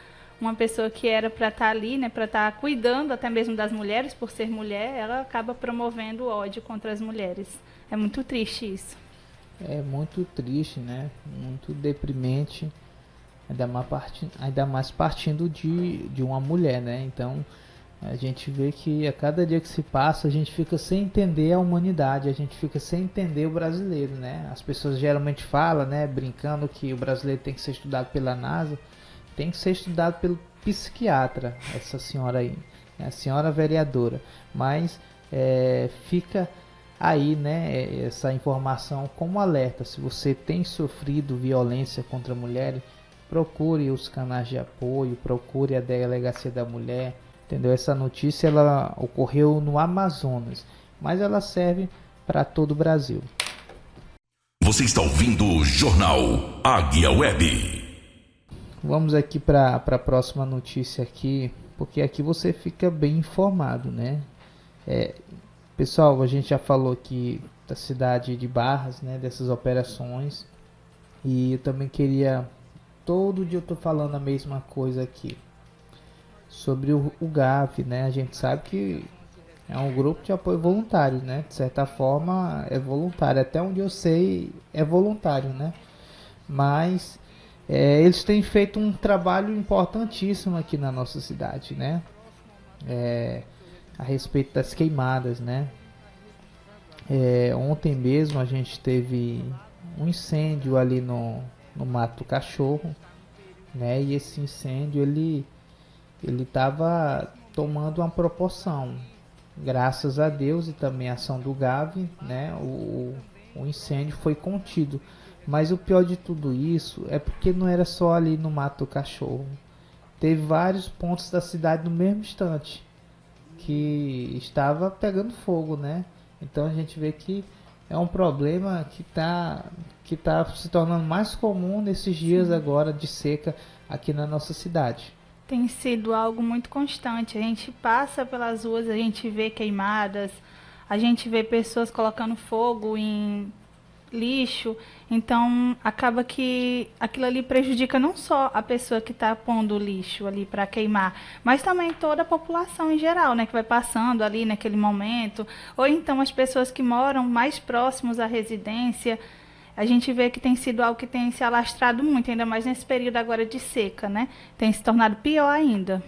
uma pessoa que era para estar ali, né? Para estar cuidando até mesmo das mulheres, por ser mulher, ela acaba promovendo o ódio contra as mulheres. É muito triste isso. É muito triste, né? Muito deprimente, ainda mais partindo de uma mulher, né? Então, a gente vê que a cada dia que se passa, a gente fica sem entender a humanidade, a gente fica sem entender o brasileiro, né? As pessoas geralmente falam, né, brincando, que o brasileiro tem que ser estudado pela NASA, tem que ser estudado pelo psiquiatra, essa senhora aí, né? A senhora vereadora. Mas fica aí, né, essa informação como alerta. Se você tem sofrido violência contra mulheres, procure os canais de apoio, procure a Delegacia da Mulher, entendeu? Essa notícia ela ocorreu no Amazonas, mas ela serve para todo o Brasil. Você está ouvindo o Jornal Águia Web. Vamos aqui para a próxima notícia aqui, porque aqui você fica bem informado, né? Pessoal, a gente já falou aqui da cidade de Barras, né, dessas operações, e eu também queria, todo dia eu tô falando a mesma coisa aqui, sobre o GAV, né, a gente sabe que é um grupo de apoio voluntário, né, de certa forma é voluntário, até onde eu sei é voluntário, né, mas eles têm feito um trabalho importantíssimo aqui na nossa cidade, né, a respeito das queimadas, né? Ontem mesmo a gente teve um incêndio ali no Mato Cachorro, né? E esse incêndio ele estava tomando uma proporção, graças a Deus e também a ação do GAV, né? O incêndio foi contido, mas o pior de tudo isso é porque não era só ali no Mato Cachorro, teve vários pontos da cidade no mesmo instante que estava pegando fogo, né? Então a gente vê que é um problema que tá se tornando mais comum nesses dias agora de seca aqui na nossa cidade. Tem sido algo muito constante. A gente passa pelas ruas, a gente vê queimadas, a gente vê pessoas colocando fogo em lixo, então acaba que aquilo ali prejudica não só a pessoa que está pondo o lixo ali para queimar, mas também toda a população em geral, né, que vai passando ali naquele momento, ou então as pessoas que moram mais próximos à residência. A gente vê que tem sido algo que tem se alastrado muito, ainda mais nesse período agora de seca, né, tem se tornado pior ainda.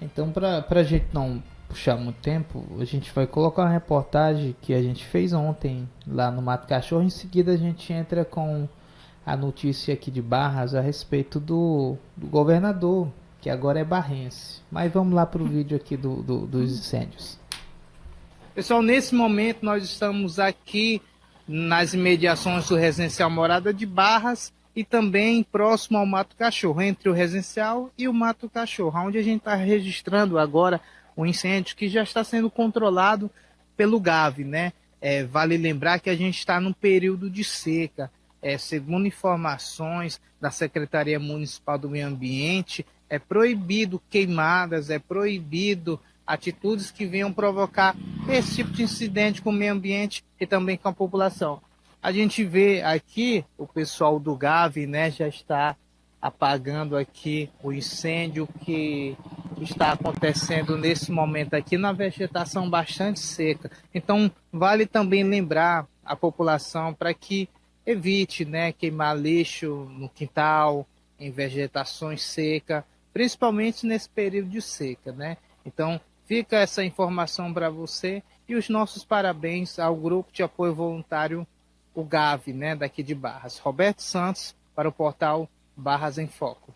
Então, para a gente não puxar muito tempo, a gente vai colocar uma reportagem que a gente fez ontem lá no Mato Cachorro. Em seguida a gente entra com a notícia aqui de Barras a respeito do governador que agora é barrense. Mas vamos lá para o vídeo aqui dos incêndios. Pessoal, nesse momento nós estamos aqui nas imediações do residencial Morada de Barras e também próximo ao Mato Cachorro, entre o residencial e o Mato Cachorro, onde a gente está registrando agora o incêndio que já está sendo controlado pelo GAV, né? Vale lembrar que a gente está num período de seca. Segundo informações da Secretaria Municipal do Meio Ambiente, é proibido queimadas, é proibido atitudes que venham provocar esse tipo de incidente com o meio ambiente e também com a população. A gente vê aqui o pessoal do GAV, né, já está apagando aqui o incêndio que está acontecendo nesse momento aqui na vegetação bastante seca. Então, vale também lembrar a população para que evite, né, queimar lixo no quintal, em vegetações secas, principalmente nesse período de seca, né? Então, fica essa informação para você e os nossos parabéns ao Grupo de Apoio Voluntário, o GAV, né, daqui de Barras. Roberto Santos, para o portal Barras em Foco.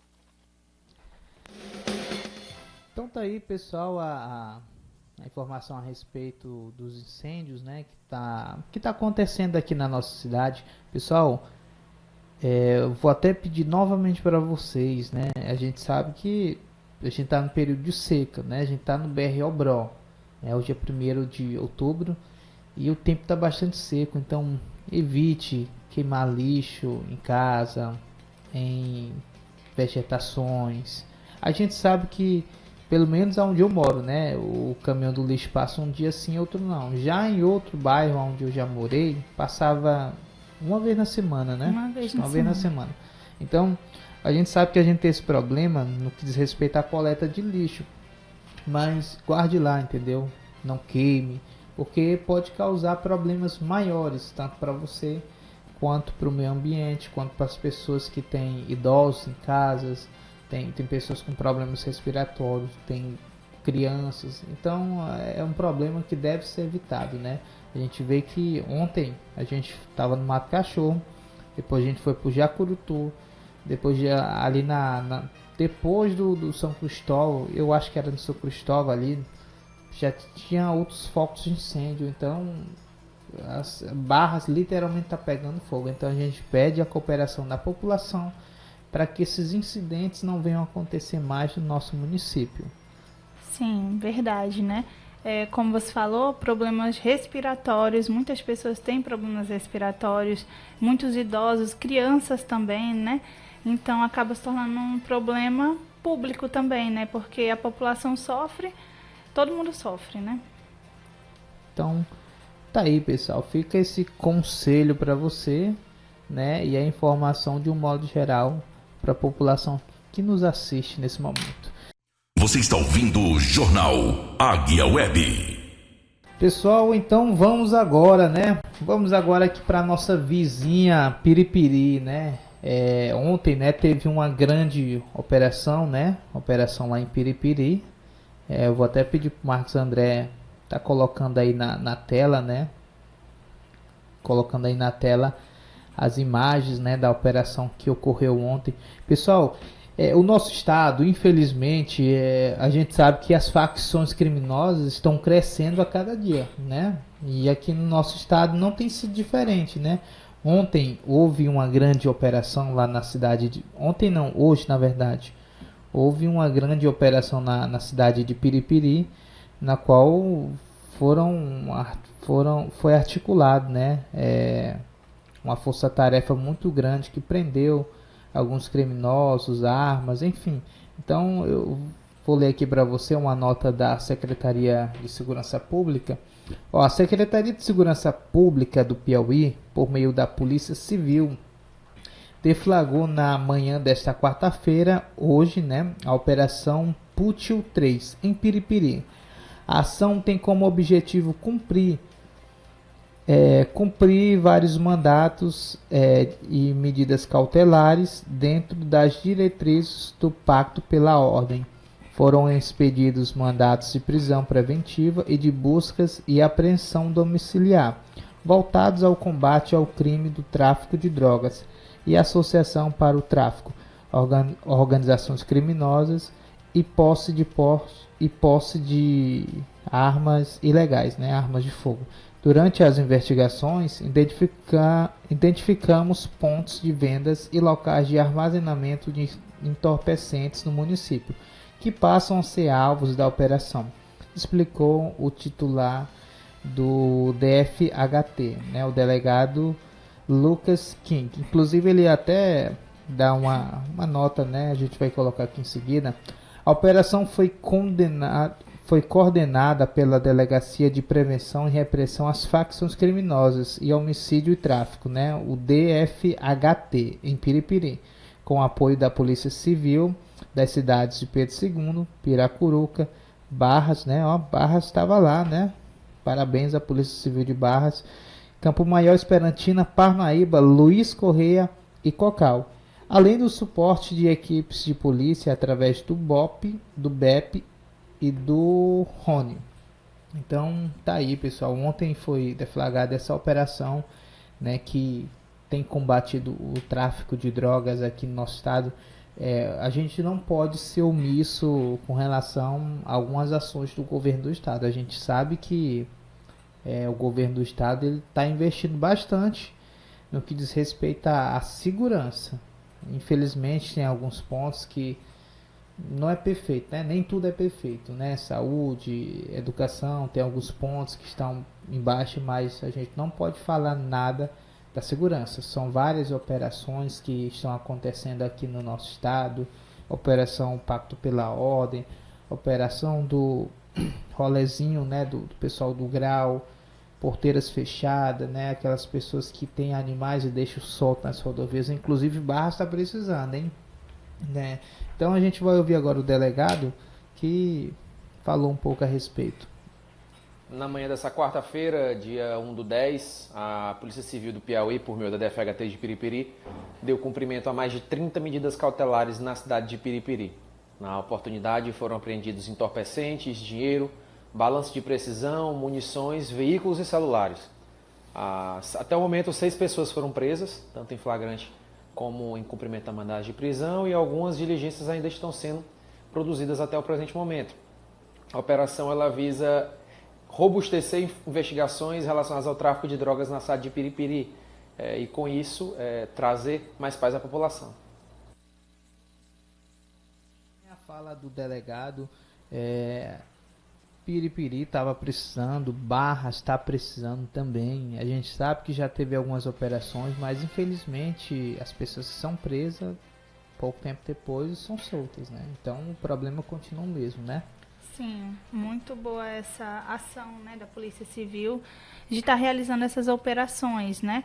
Então tá aí, pessoal, a informação a respeito dos incêndios, né, que tá acontecendo aqui na nossa cidade. Pessoal, eu vou até pedir novamente para vocês, né, a gente sabe que a gente está no período de seca, né? A gente está no BR Obró, né? Hoje é 1º de outubro e o tempo está bastante seco, então evite queimar lixo em casa, em vegetações. A gente sabe que, pelo menos onde eu moro, né? O caminhão do lixo passa um dia sim, outro não. Já em outro bairro onde eu já morei, passava uma vez na semana, né? Uma vez na semana. Então, a gente sabe que a gente tem esse problema no que diz respeito à coleta de lixo, mas guarde lá, entendeu? Não queime, porque pode causar problemas maiores, tanto para você, quanto para o meio ambiente, quanto para as pessoas que têm idosos em casas, tem pessoas com problemas respiratórios, tem crianças, então é um problema que deve ser evitado, né? A gente vê que ontem a gente estava no Mato Cachorro, depois a gente foi para o Jacurutu, depois ali depois do São Cristóvão, eu acho que era no São Cristóvão ali, já tinha outros focos de incêndio. Então as Barras literalmente tá pegando fogo. Então a gente pede a cooperação da população para que esses incidentes não venham a acontecer mais no nosso município. Sim, verdade, né? Como você falou, problemas respiratórios, muitas pessoas têm problemas respiratórios, muitos idosos, crianças também, né? Então acaba se tornando um problema público também, né? Porque a população sofre, todo mundo sofre, né? Então, tá aí, pessoal. Fica esse conselho para você, né? E a informação de um modo geral para a população que nos assiste nesse momento. Você está ouvindo o Jornal Águia Web. Pessoal, então vamos agora, né? Vamos agora aqui para nossa vizinha Piripiri, né? Ontem, né, teve uma grande operação, né? Operação lá em Piripiri. Eu vou até pedir para o Marcos André tá colocando aí na tela, né? Colocando aí na tela as imagens, né, da operação que ocorreu ontem. Pessoal, o nosso estado, infelizmente, a gente sabe que as facções criminosas estão crescendo a cada dia, né? E aqui no nosso estado não tem sido diferente, né? Ontem houve uma grande operação lá na cidade de... Ontem não, hoje na verdade. Houve uma grande operação na cidade de Piripiri, na qual foi articulado, né? Uma força-tarefa muito grande que prendeu alguns criminosos, armas, enfim. Então eu vou ler aqui para você uma nota da Secretaria de Segurança Pública. A Secretaria de Segurança Pública do Piauí, por meio da Polícia Civil, deflagrou na manhã desta quarta-feira, hoje, né, a Operação Pútil 3, em Piripiri. A ação tem como objetivo cumprir vários mandatos e medidas cautelares dentro das diretrizes do Pacto pela Ordem. Foram expedidos mandatos de prisão preventiva e de buscas e apreensão domiciliar, voltados ao combate ao crime do tráfico de drogas e associação para o tráfico, organizações criminosas e posse de armas ilegais, né, armas de fogo. Durante as investigações, identificamos pontos de vendas e locais de armazenamento de entorpecentes no município, que passam a ser alvos da operação, explicou o titular do DFHT, né, o delegado Lucas King. Inclusive ele até dá uma nota, né, a gente vai colocar aqui em seguida. A operação foi coordenada pela Delegacia de Prevenção e Repressão às Facções Criminosas e Homicídio e Tráfico, né, o DFHT, em Piripiri, com apoio da Polícia Civil das cidades de Pedro II, Piracuruca, Barras, né, Barras estava lá, né, parabéns à Polícia Civil de Barras, Campo Maior, Esperantina, Parnaíba, Luiz Correia e Cocal, além do suporte de equipes de polícia através do BOP, do BEP e do Rony. Então tá aí, pessoal, ontem foi deflagrada essa operação, né, que tem combatido o tráfico de drogas aqui no nosso estado. A gente não pode ser omisso com relação a algumas ações do governo do estado. A gente sabe que o governo do estado está investindo bastante no que diz respeito à segurança. Infelizmente tem alguns pontos que não é perfeito, né? Nem tudo é perfeito, né? Saúde, educação, tem alguns pontos que estão embaixo, mas a gente não pode falar nada da segurança. São várias operações que estão acontecendo aqui no nosso estado, operação Pacto pela Ordem, operação do rolezinho, né, do pessoal do Grau, porteiras fechadas, né, aquelas pessoas que têm animais e deixam solto nas rodovias, inclusive Barras está precisando, hein, né? Então a gente vai ouvir agora o delegado que falou um pouco a respeito. Na manhã dessa quarta-feira, dia 1/10, a Polícia Civil do Piauí, por meio da DFHT de Piripiri, deu cumprimento a mais de 30 medidas cautelares na cidade de Piripiri. Na oportunidade foram apreendidos entorpecentes, dinheiro, balanço de precisão, munições, veículos e celulares. Até o momento, 6 pessoas foram presas, tanto em flagrante como em cumprimento da mandado de prisão, e algumas diligências ainda estão sendo produzidas até o presente momento. A operação ela visa robustecer investigações relacionadas ao tráfico de drogas na cidade de Piripiri e, com isso, trazer mais paz à população. A fala do delegado, Piripiri estava precisando, Barras está precisando também. A gente sabe que já teve algumas operações, mas infelizmente as pessoas que são presas, pouco tempo depois, são soltas, né? Então o problema continua o mesmo, né? Sim, muito boa essa ação, né, da Polícia Civil de estar realizando essas operações, né?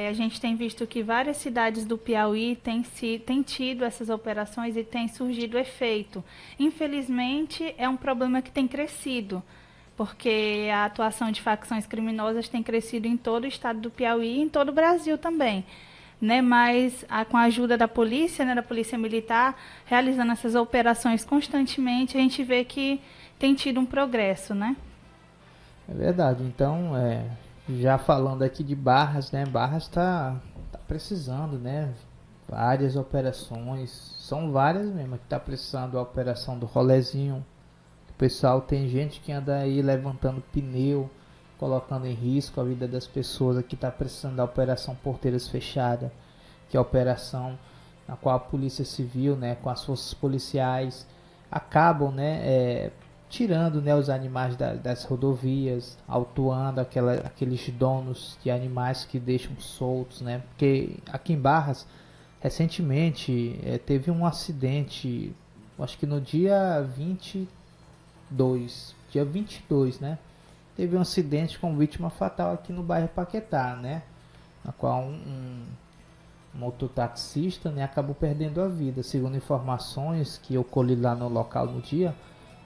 A gente tem visto que várias cidades do Piauí têm tido essas operações e tem surgido efeito. Infelizmente, é um problema que tem crescido, porque a atuação de facções criminosas tem crescido em todo o estado do Piauí e em todo o Brasil também, né? Mas com a ajuda da polícia, né, da Polícia Militar, realizando essas operações constantemente, a gente vê que tem tido um progresso, né? É verdade. Então, já falando aqui de Barras, né? Barras está precisando, né? Várias operações, são várias mesmo, que está precisando. A operação do rolezinho, o pessoal, tem gente que anda aí levantando pneu, colocando em risco a vida das pessoas. Aqui está precisando da operação Porteiras Fechadas, que é a operação na qual a Polícia Civil, né, com as forças policiais, acabam, né, tirando, né, os animais das rodovias, autuando aqueles donos de animais que deixam soltos, né? Porque aqui em Barras, recentemente, teve um acidente, acho que no dia 22, né? Teve um acidente com vítima fatal aqui no bairro Paquetá, né? Na qual um mototaxista, né, acabou perdendo a vida. Segundo informações que eu colhi lá no local no dia,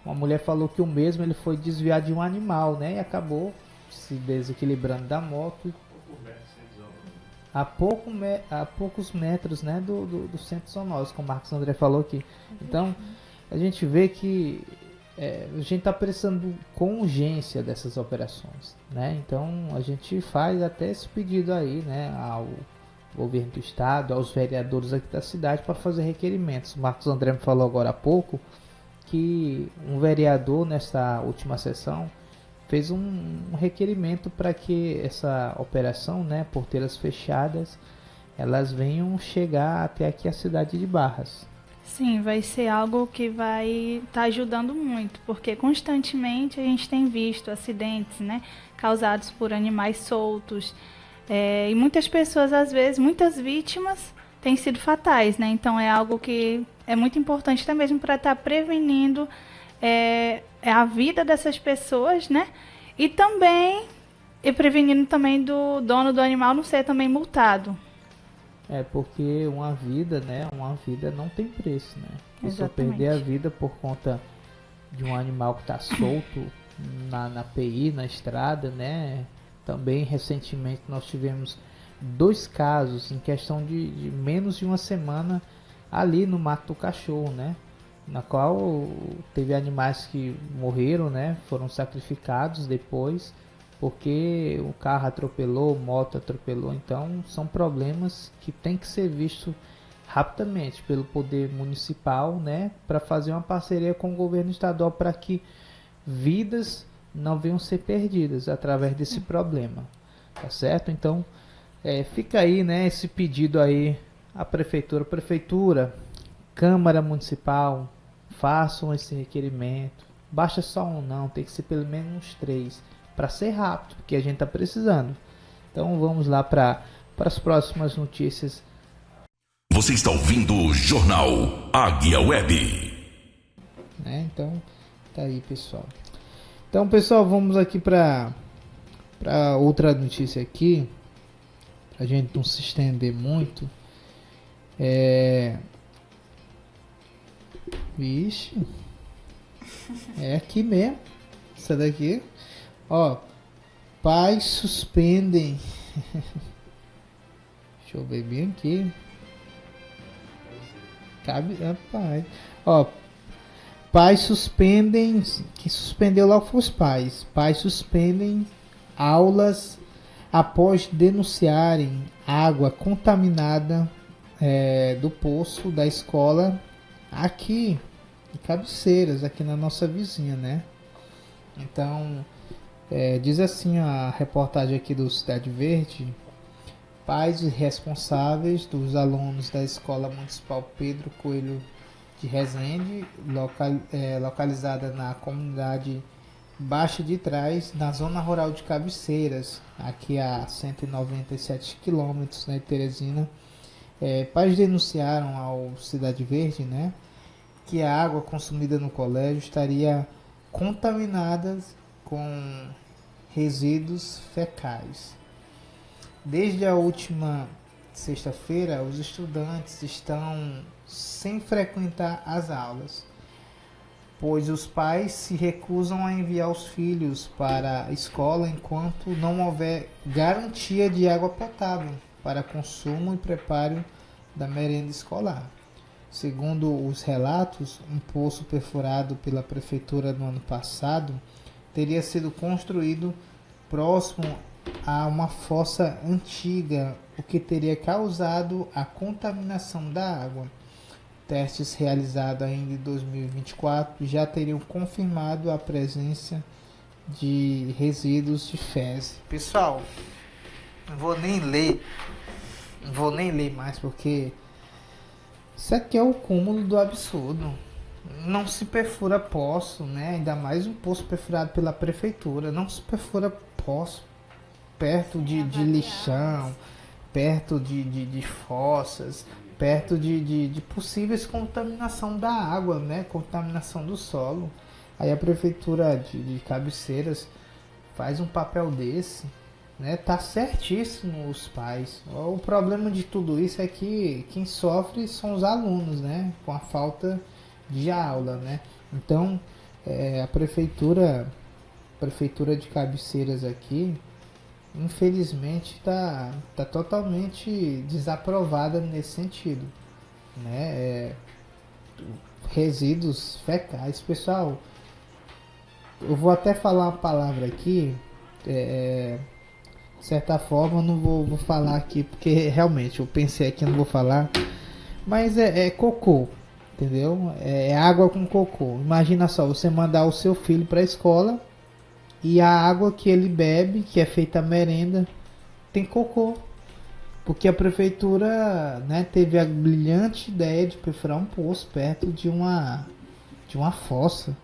uma mulher falou que o mesmo ele foi desviar de um animal, né, e acabou se desequilibrando da moto a poucos metros, né, do centro zoonose, como o Marcos André falou aqui. Então a gente vê que a gente está precisando com urgência dessas operações, né? Então a gente faz até esse pedido aí, né, ao governo do estado, aos vereadores aqui da cidade, para fazer requerimentos. O Marcos André me falou agora há pouco que um vereador nessa última sessão fez um requerimento para que essa operação, né, porteiras fechadas, elas venham chegar até aqui a cidade de Barras. Sim, vai ser algo que vai estar ajudando muito, porque constantemente a gente tem visto acidentes, né, causados por animais soltos, e muitas pessoas, às vezes, muitas vítimas têm sido fatais, né? Então é algo que é muito importante até mesmo para estar prevenindo a vida dessas pessoas, né? E também prevenindo também do dono do animal não ser também multado. Porque uma vida, né? Uma vida não tem preço, né? E se eu perder a vida por conta de um animal que está solto na PI, na estrada, né? Também recentemente nós tivemos 2 casos em questão de menos de uma semana ali no Mato do Cachorro, né? Na qual teve animais que morreram, né? Foram sacrificados depois porque o carro atropelou, a moto atropelou. Então são problemas que tem que ser visto rapidamente pelo poder municipal, né? Para fazer uma parceria com o governo estadual para que vidas não venham ser perdidas através desse problema, tá certo? Então fica aí, né, esse pedido aí à prefeitura, Câmara Municipal, façam esse requerimento. Basta só um não, tem que ser pelo menos uns 3, para ser rápido, porque a gente está precisando. Então vamos lá para as próximas notícias. Você está ouvindo o Jornal Águia Web. Então tá aí, pessoal. Então, pessoal, vamos aqui para outra notícia aqui, pra gente não se estender muito. Vixe, é aqui mesmo, essa daqui, ó, pais suspendem, deixa eu ver bem aqui, rapaz, ó, pais suspendem, quem suspendeu lá foi os pais, pais suspendem aulas após denunciarem água contaminada do poço da escola aqui em Cabeceiras, aqui na nossa vizinha, né? Então, diz assim a reportagem aqui do Cidade Verde: pais e responsáveis dos alunos da Escola Municipal Pedro Coelho de Resende, localizada na comunidade Baixa de Trás, na zona rural de Cabeceiras, aqui a 197 quilômetros, né, de Teresina. Pais denunciaram ao Cidade Verde, né, que a água consumida no colégio estaria contaminada com resíduos fecais. Desde a última sexta-feira, os estudantes estão sem frequentar as aulas, pois os pais se recusam a enviar os filhos para a escola enquanto não houver garantia de água potável para consumo e preparo da merenda escolar. Segundo os relatos, um poço perfurado pela prefeitura no ano passado teria sido construído próximo a uma fossa antiga, o que teria causado a contaminação da água. Testes realizados ainda em 2024 já teriam confirmado a presença de resíduos de fezes. Pessoal, não vou nem ler mais, porque isso aqui é o cúmulo do absurdo. Não se perfura poço, né? Ainda mais um poço perfurado pela prefeitura. Não se perfura poço perto de lixão, perto de fossas, perto de possíveis contaminação da água, né? Contaminação do solo. Aí a prefeitura de Cabeceiras faz um papel desse, né? Tá certíssimo os pais. O problema de tudo isso é que quem sofre são os alunos, né? Com a falta de aula, né? Então, a prefeitura de Cabeceiras aqui, infelizmente, tá totalmente desaprovada nesse sentido, né? Resíduos fecais. Pessoal, eu vou até falar uma palavra aqui, de certa forma eu não vou falar aqui, porque realmente eu pensei aqui, não vou falar, mas é cocô. entendeu? É água com cocô. Imagina só, você mandar o seu filho para a escola e a água que ele bebe, que é feita a merenda, tem cocô. Porque a prefeitura, né, teve a brilhante ideia de perfurar um poço perto de uma fossa.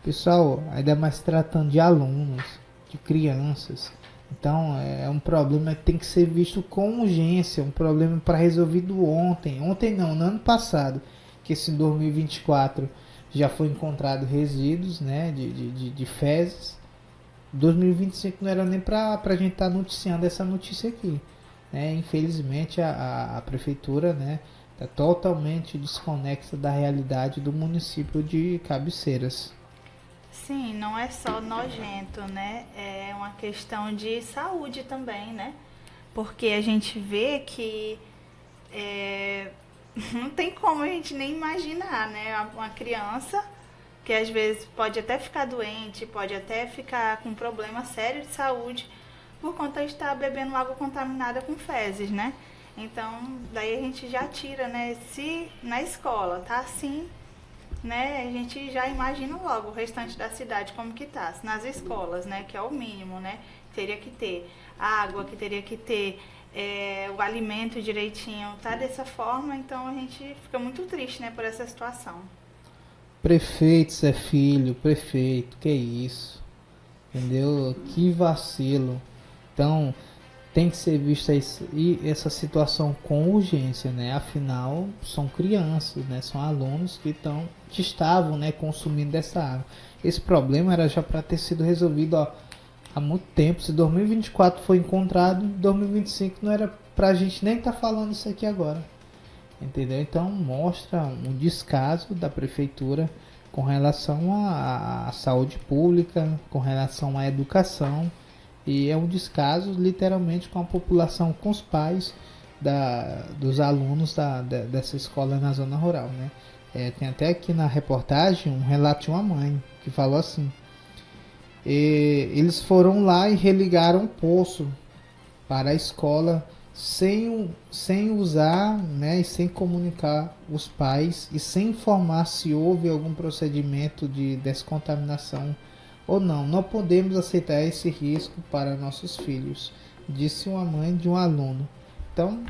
Pessoal, ainda mais tratando de alunos, de crianças. Então é um problema que tem que ser visto com urgência, um problema para resolvido ontem. Ontem não, no ano passado, que esse 2024 já foi encontrado resíduos, né, de fezes. 2025 não era nem para a gente estar noticiando essa notícia aqui. Né? Infelizmente a prefeitura, né, está totalmente desconexa da realidade do município de Cabeceiras. Sim, não é só nojento, né? É uma questão de saúde também, né? Porque a gente vê que não tem como a gente nem imaginar, né? Uma criança que às vezes pode até ficar doente, pode até ficar com problema sério de saúde por conta de estar bebendo água contaminada com fezes, né? Então, daí a gente já tira, né? Se na escola tá assim, né, a gente já imagina logo o restante da cidade como que tá. Nas escolas, né, que é o mínimo, né, teria que ter água, que teria que ter o alimento direitinho, tá dessa forma, então a gente fica muito triste, né, por essa situação. Prefeito, Zé Filho, prefeito, que isso, entendeu? Que vacilo. Então, tem que ser vista essa situação com urgência, né? Afinal, são crianças, né? São alunos que estavam, né, consumindo essa água. Esse problema era já para ter sido resolvido há muito tempo. Se 2024 foi encontrado, 2025 não era para a gente nem estar falando isso aqui agora. Entendeu? Então, mostra um descaso da prefeitura com relação à saúde pública, com relação à educação. E é um descaso literalmente com a população, com os pais dos alunos dessa escola na zona rural, né? Tem até aqui na reportagem um relato de uma mãe que falou assim: eles foram lá e religaram o poço para a escola sem usar, né, e sem comunicar os pais e sem informar se houve algum procedimento de descontaminação ou não. Não podemos aceitar esse risco para nossos filhos, disse uma mãe de um aluno. Então,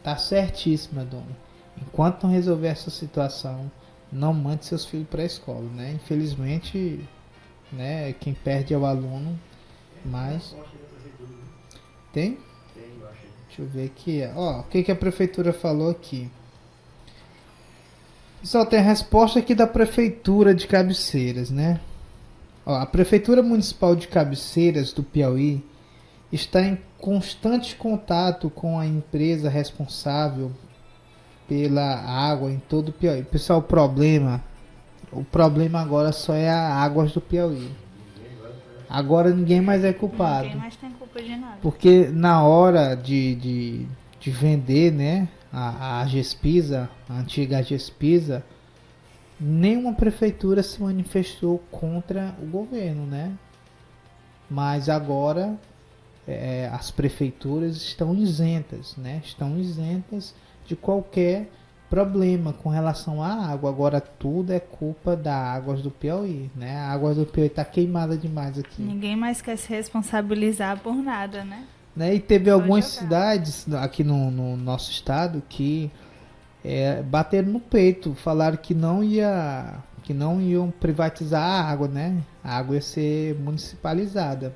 tá certíssima, dona. Enquanto não resolver essa situação, não mande seus filhos para a escola, né? Infelizmente, né, quem perde é o aluno, mas tem? Deixa eu ver aqui. Ó, o que a prefeitura falou aqui? Só tem a resposta aqui da prefeitura de Cabeceiras, né? Ó, a Prefeitura Municipal de Cabeceiras do Piauí está em constante contato com a empresa responsável pela água em todo o Piauí. Pessoal, o problema agora só é a Águas do Piauí. Agora ninguém mais é culpado. Ninguém mais tem culpa de nada. Porque na hora de vender, né, a Gespisa, a antiga Gespisa, nenhuma prefeitura se manifestou contra o governo, né? Mas agora as prefeituras estão isentas, né? Estão isentas de qualquer problema com relação à água. Agora tudo é culpa da Águas do Piauí, né? A Águas do Piauí está queimada demais aqui. Ninguém mais quer se responsabilizar por nada, né? E teve algumas cidades aqui no nosso estado que bateram no peito, falaram que não iam privatizar a água, né? A água ia ser municipalizada.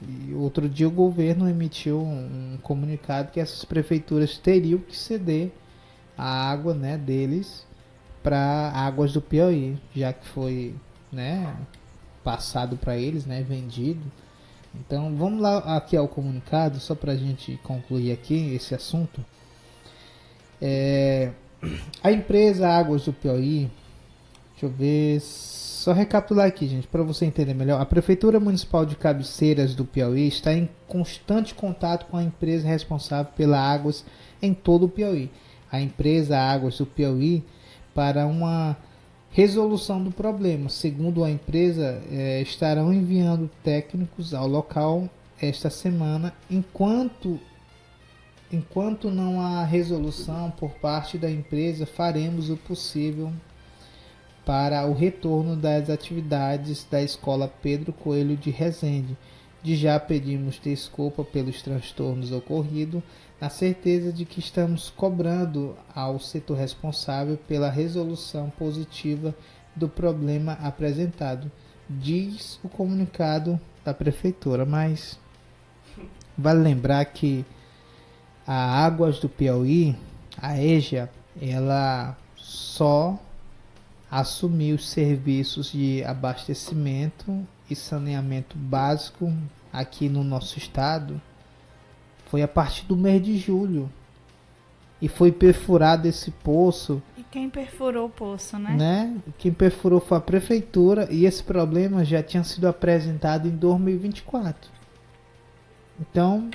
E outro dia o governo emitiu um comunicado que essas prefeituras teriam que ceder a água, né, deles para Águas do Piauí, já que foi, né, passado para eles, né, vendido. Então vamos lá aqui ao comunicado, só para a gente concluir aqui esse assunto. A empresa Águas do Piauí, deixa eu ver, só recapitular aqui, gente, para você entender melhor. A Prefeitura Municipal de Cabeceiras do Piauí está em constante contato com a empresa responsável pela águas em todo o Piauí. A empresa Águas do Piauí para uma resolução do problema. Segundo a empresa, estarão enviando técnicos ao local esta semana. Enquanto não há resolução por parte da empresa, faremos o possível para o retorno das atividades da Escola Pedro Coelho de Resende. De já pedimos desculpa pelos transtornos ocorridos, na certeza de que estamos cobrando ao setor responsável pela resolução positiva do problema apresentado, diz o comunicado da Prefeitura. Mas vale lembrar que a Águas do Piauí, a EJA, ela só assumiu os serviços de abastecimento e saneamento básico aqui no nosso estado foi a partir do mês de julho, e foi perfurado esse poço. E quem perfurou o poço, né? Quem perfurou foi a prefeitura, e esse problema já tinha sido apresentado em 2024. Então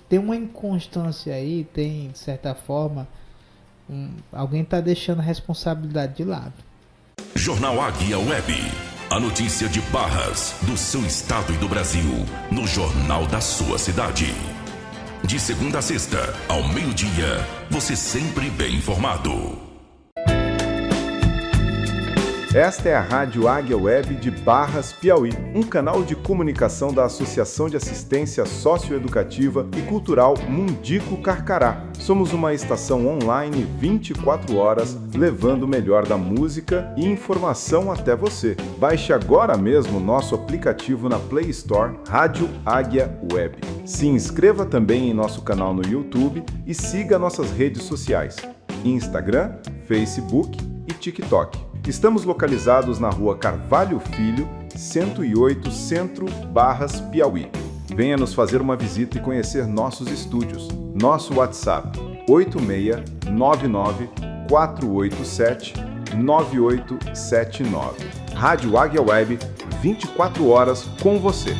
tem uma inconstância aí, tem, de certa forma, alguém está deixando a responsabilidade de lado. Jornal Águia Web. A notícia de Barras, do seu estado e do Brasil, no jornal da sua cidade. De segunda a sexta, ao meio-dia, você sempre bem informado. Esta é a Rádio Águia Web de Barras, Piauí, um canal de comunicação da Associação de Assistência Socioeducativa e Cultural Mundico Carcará. Somos uma estação online 24 horas, levando o melhor da música e informação até você. Baixe agora mesmo nosso aplicativo na Play Store, Rádio Águia Web. Se inscreva também em nosso canal no YouTube e siga nossas redes sociais, Instagram, Facebook e TikTok. Estamos localizados na Rua Carvalho Filho, 108 Centro, Barras, Piauí. Venha nos fazer uma visita e conhecer nossos estúdios. Nosso WhatsApp 8699-487-9879. Rádio Águia Web, 24 horas com você.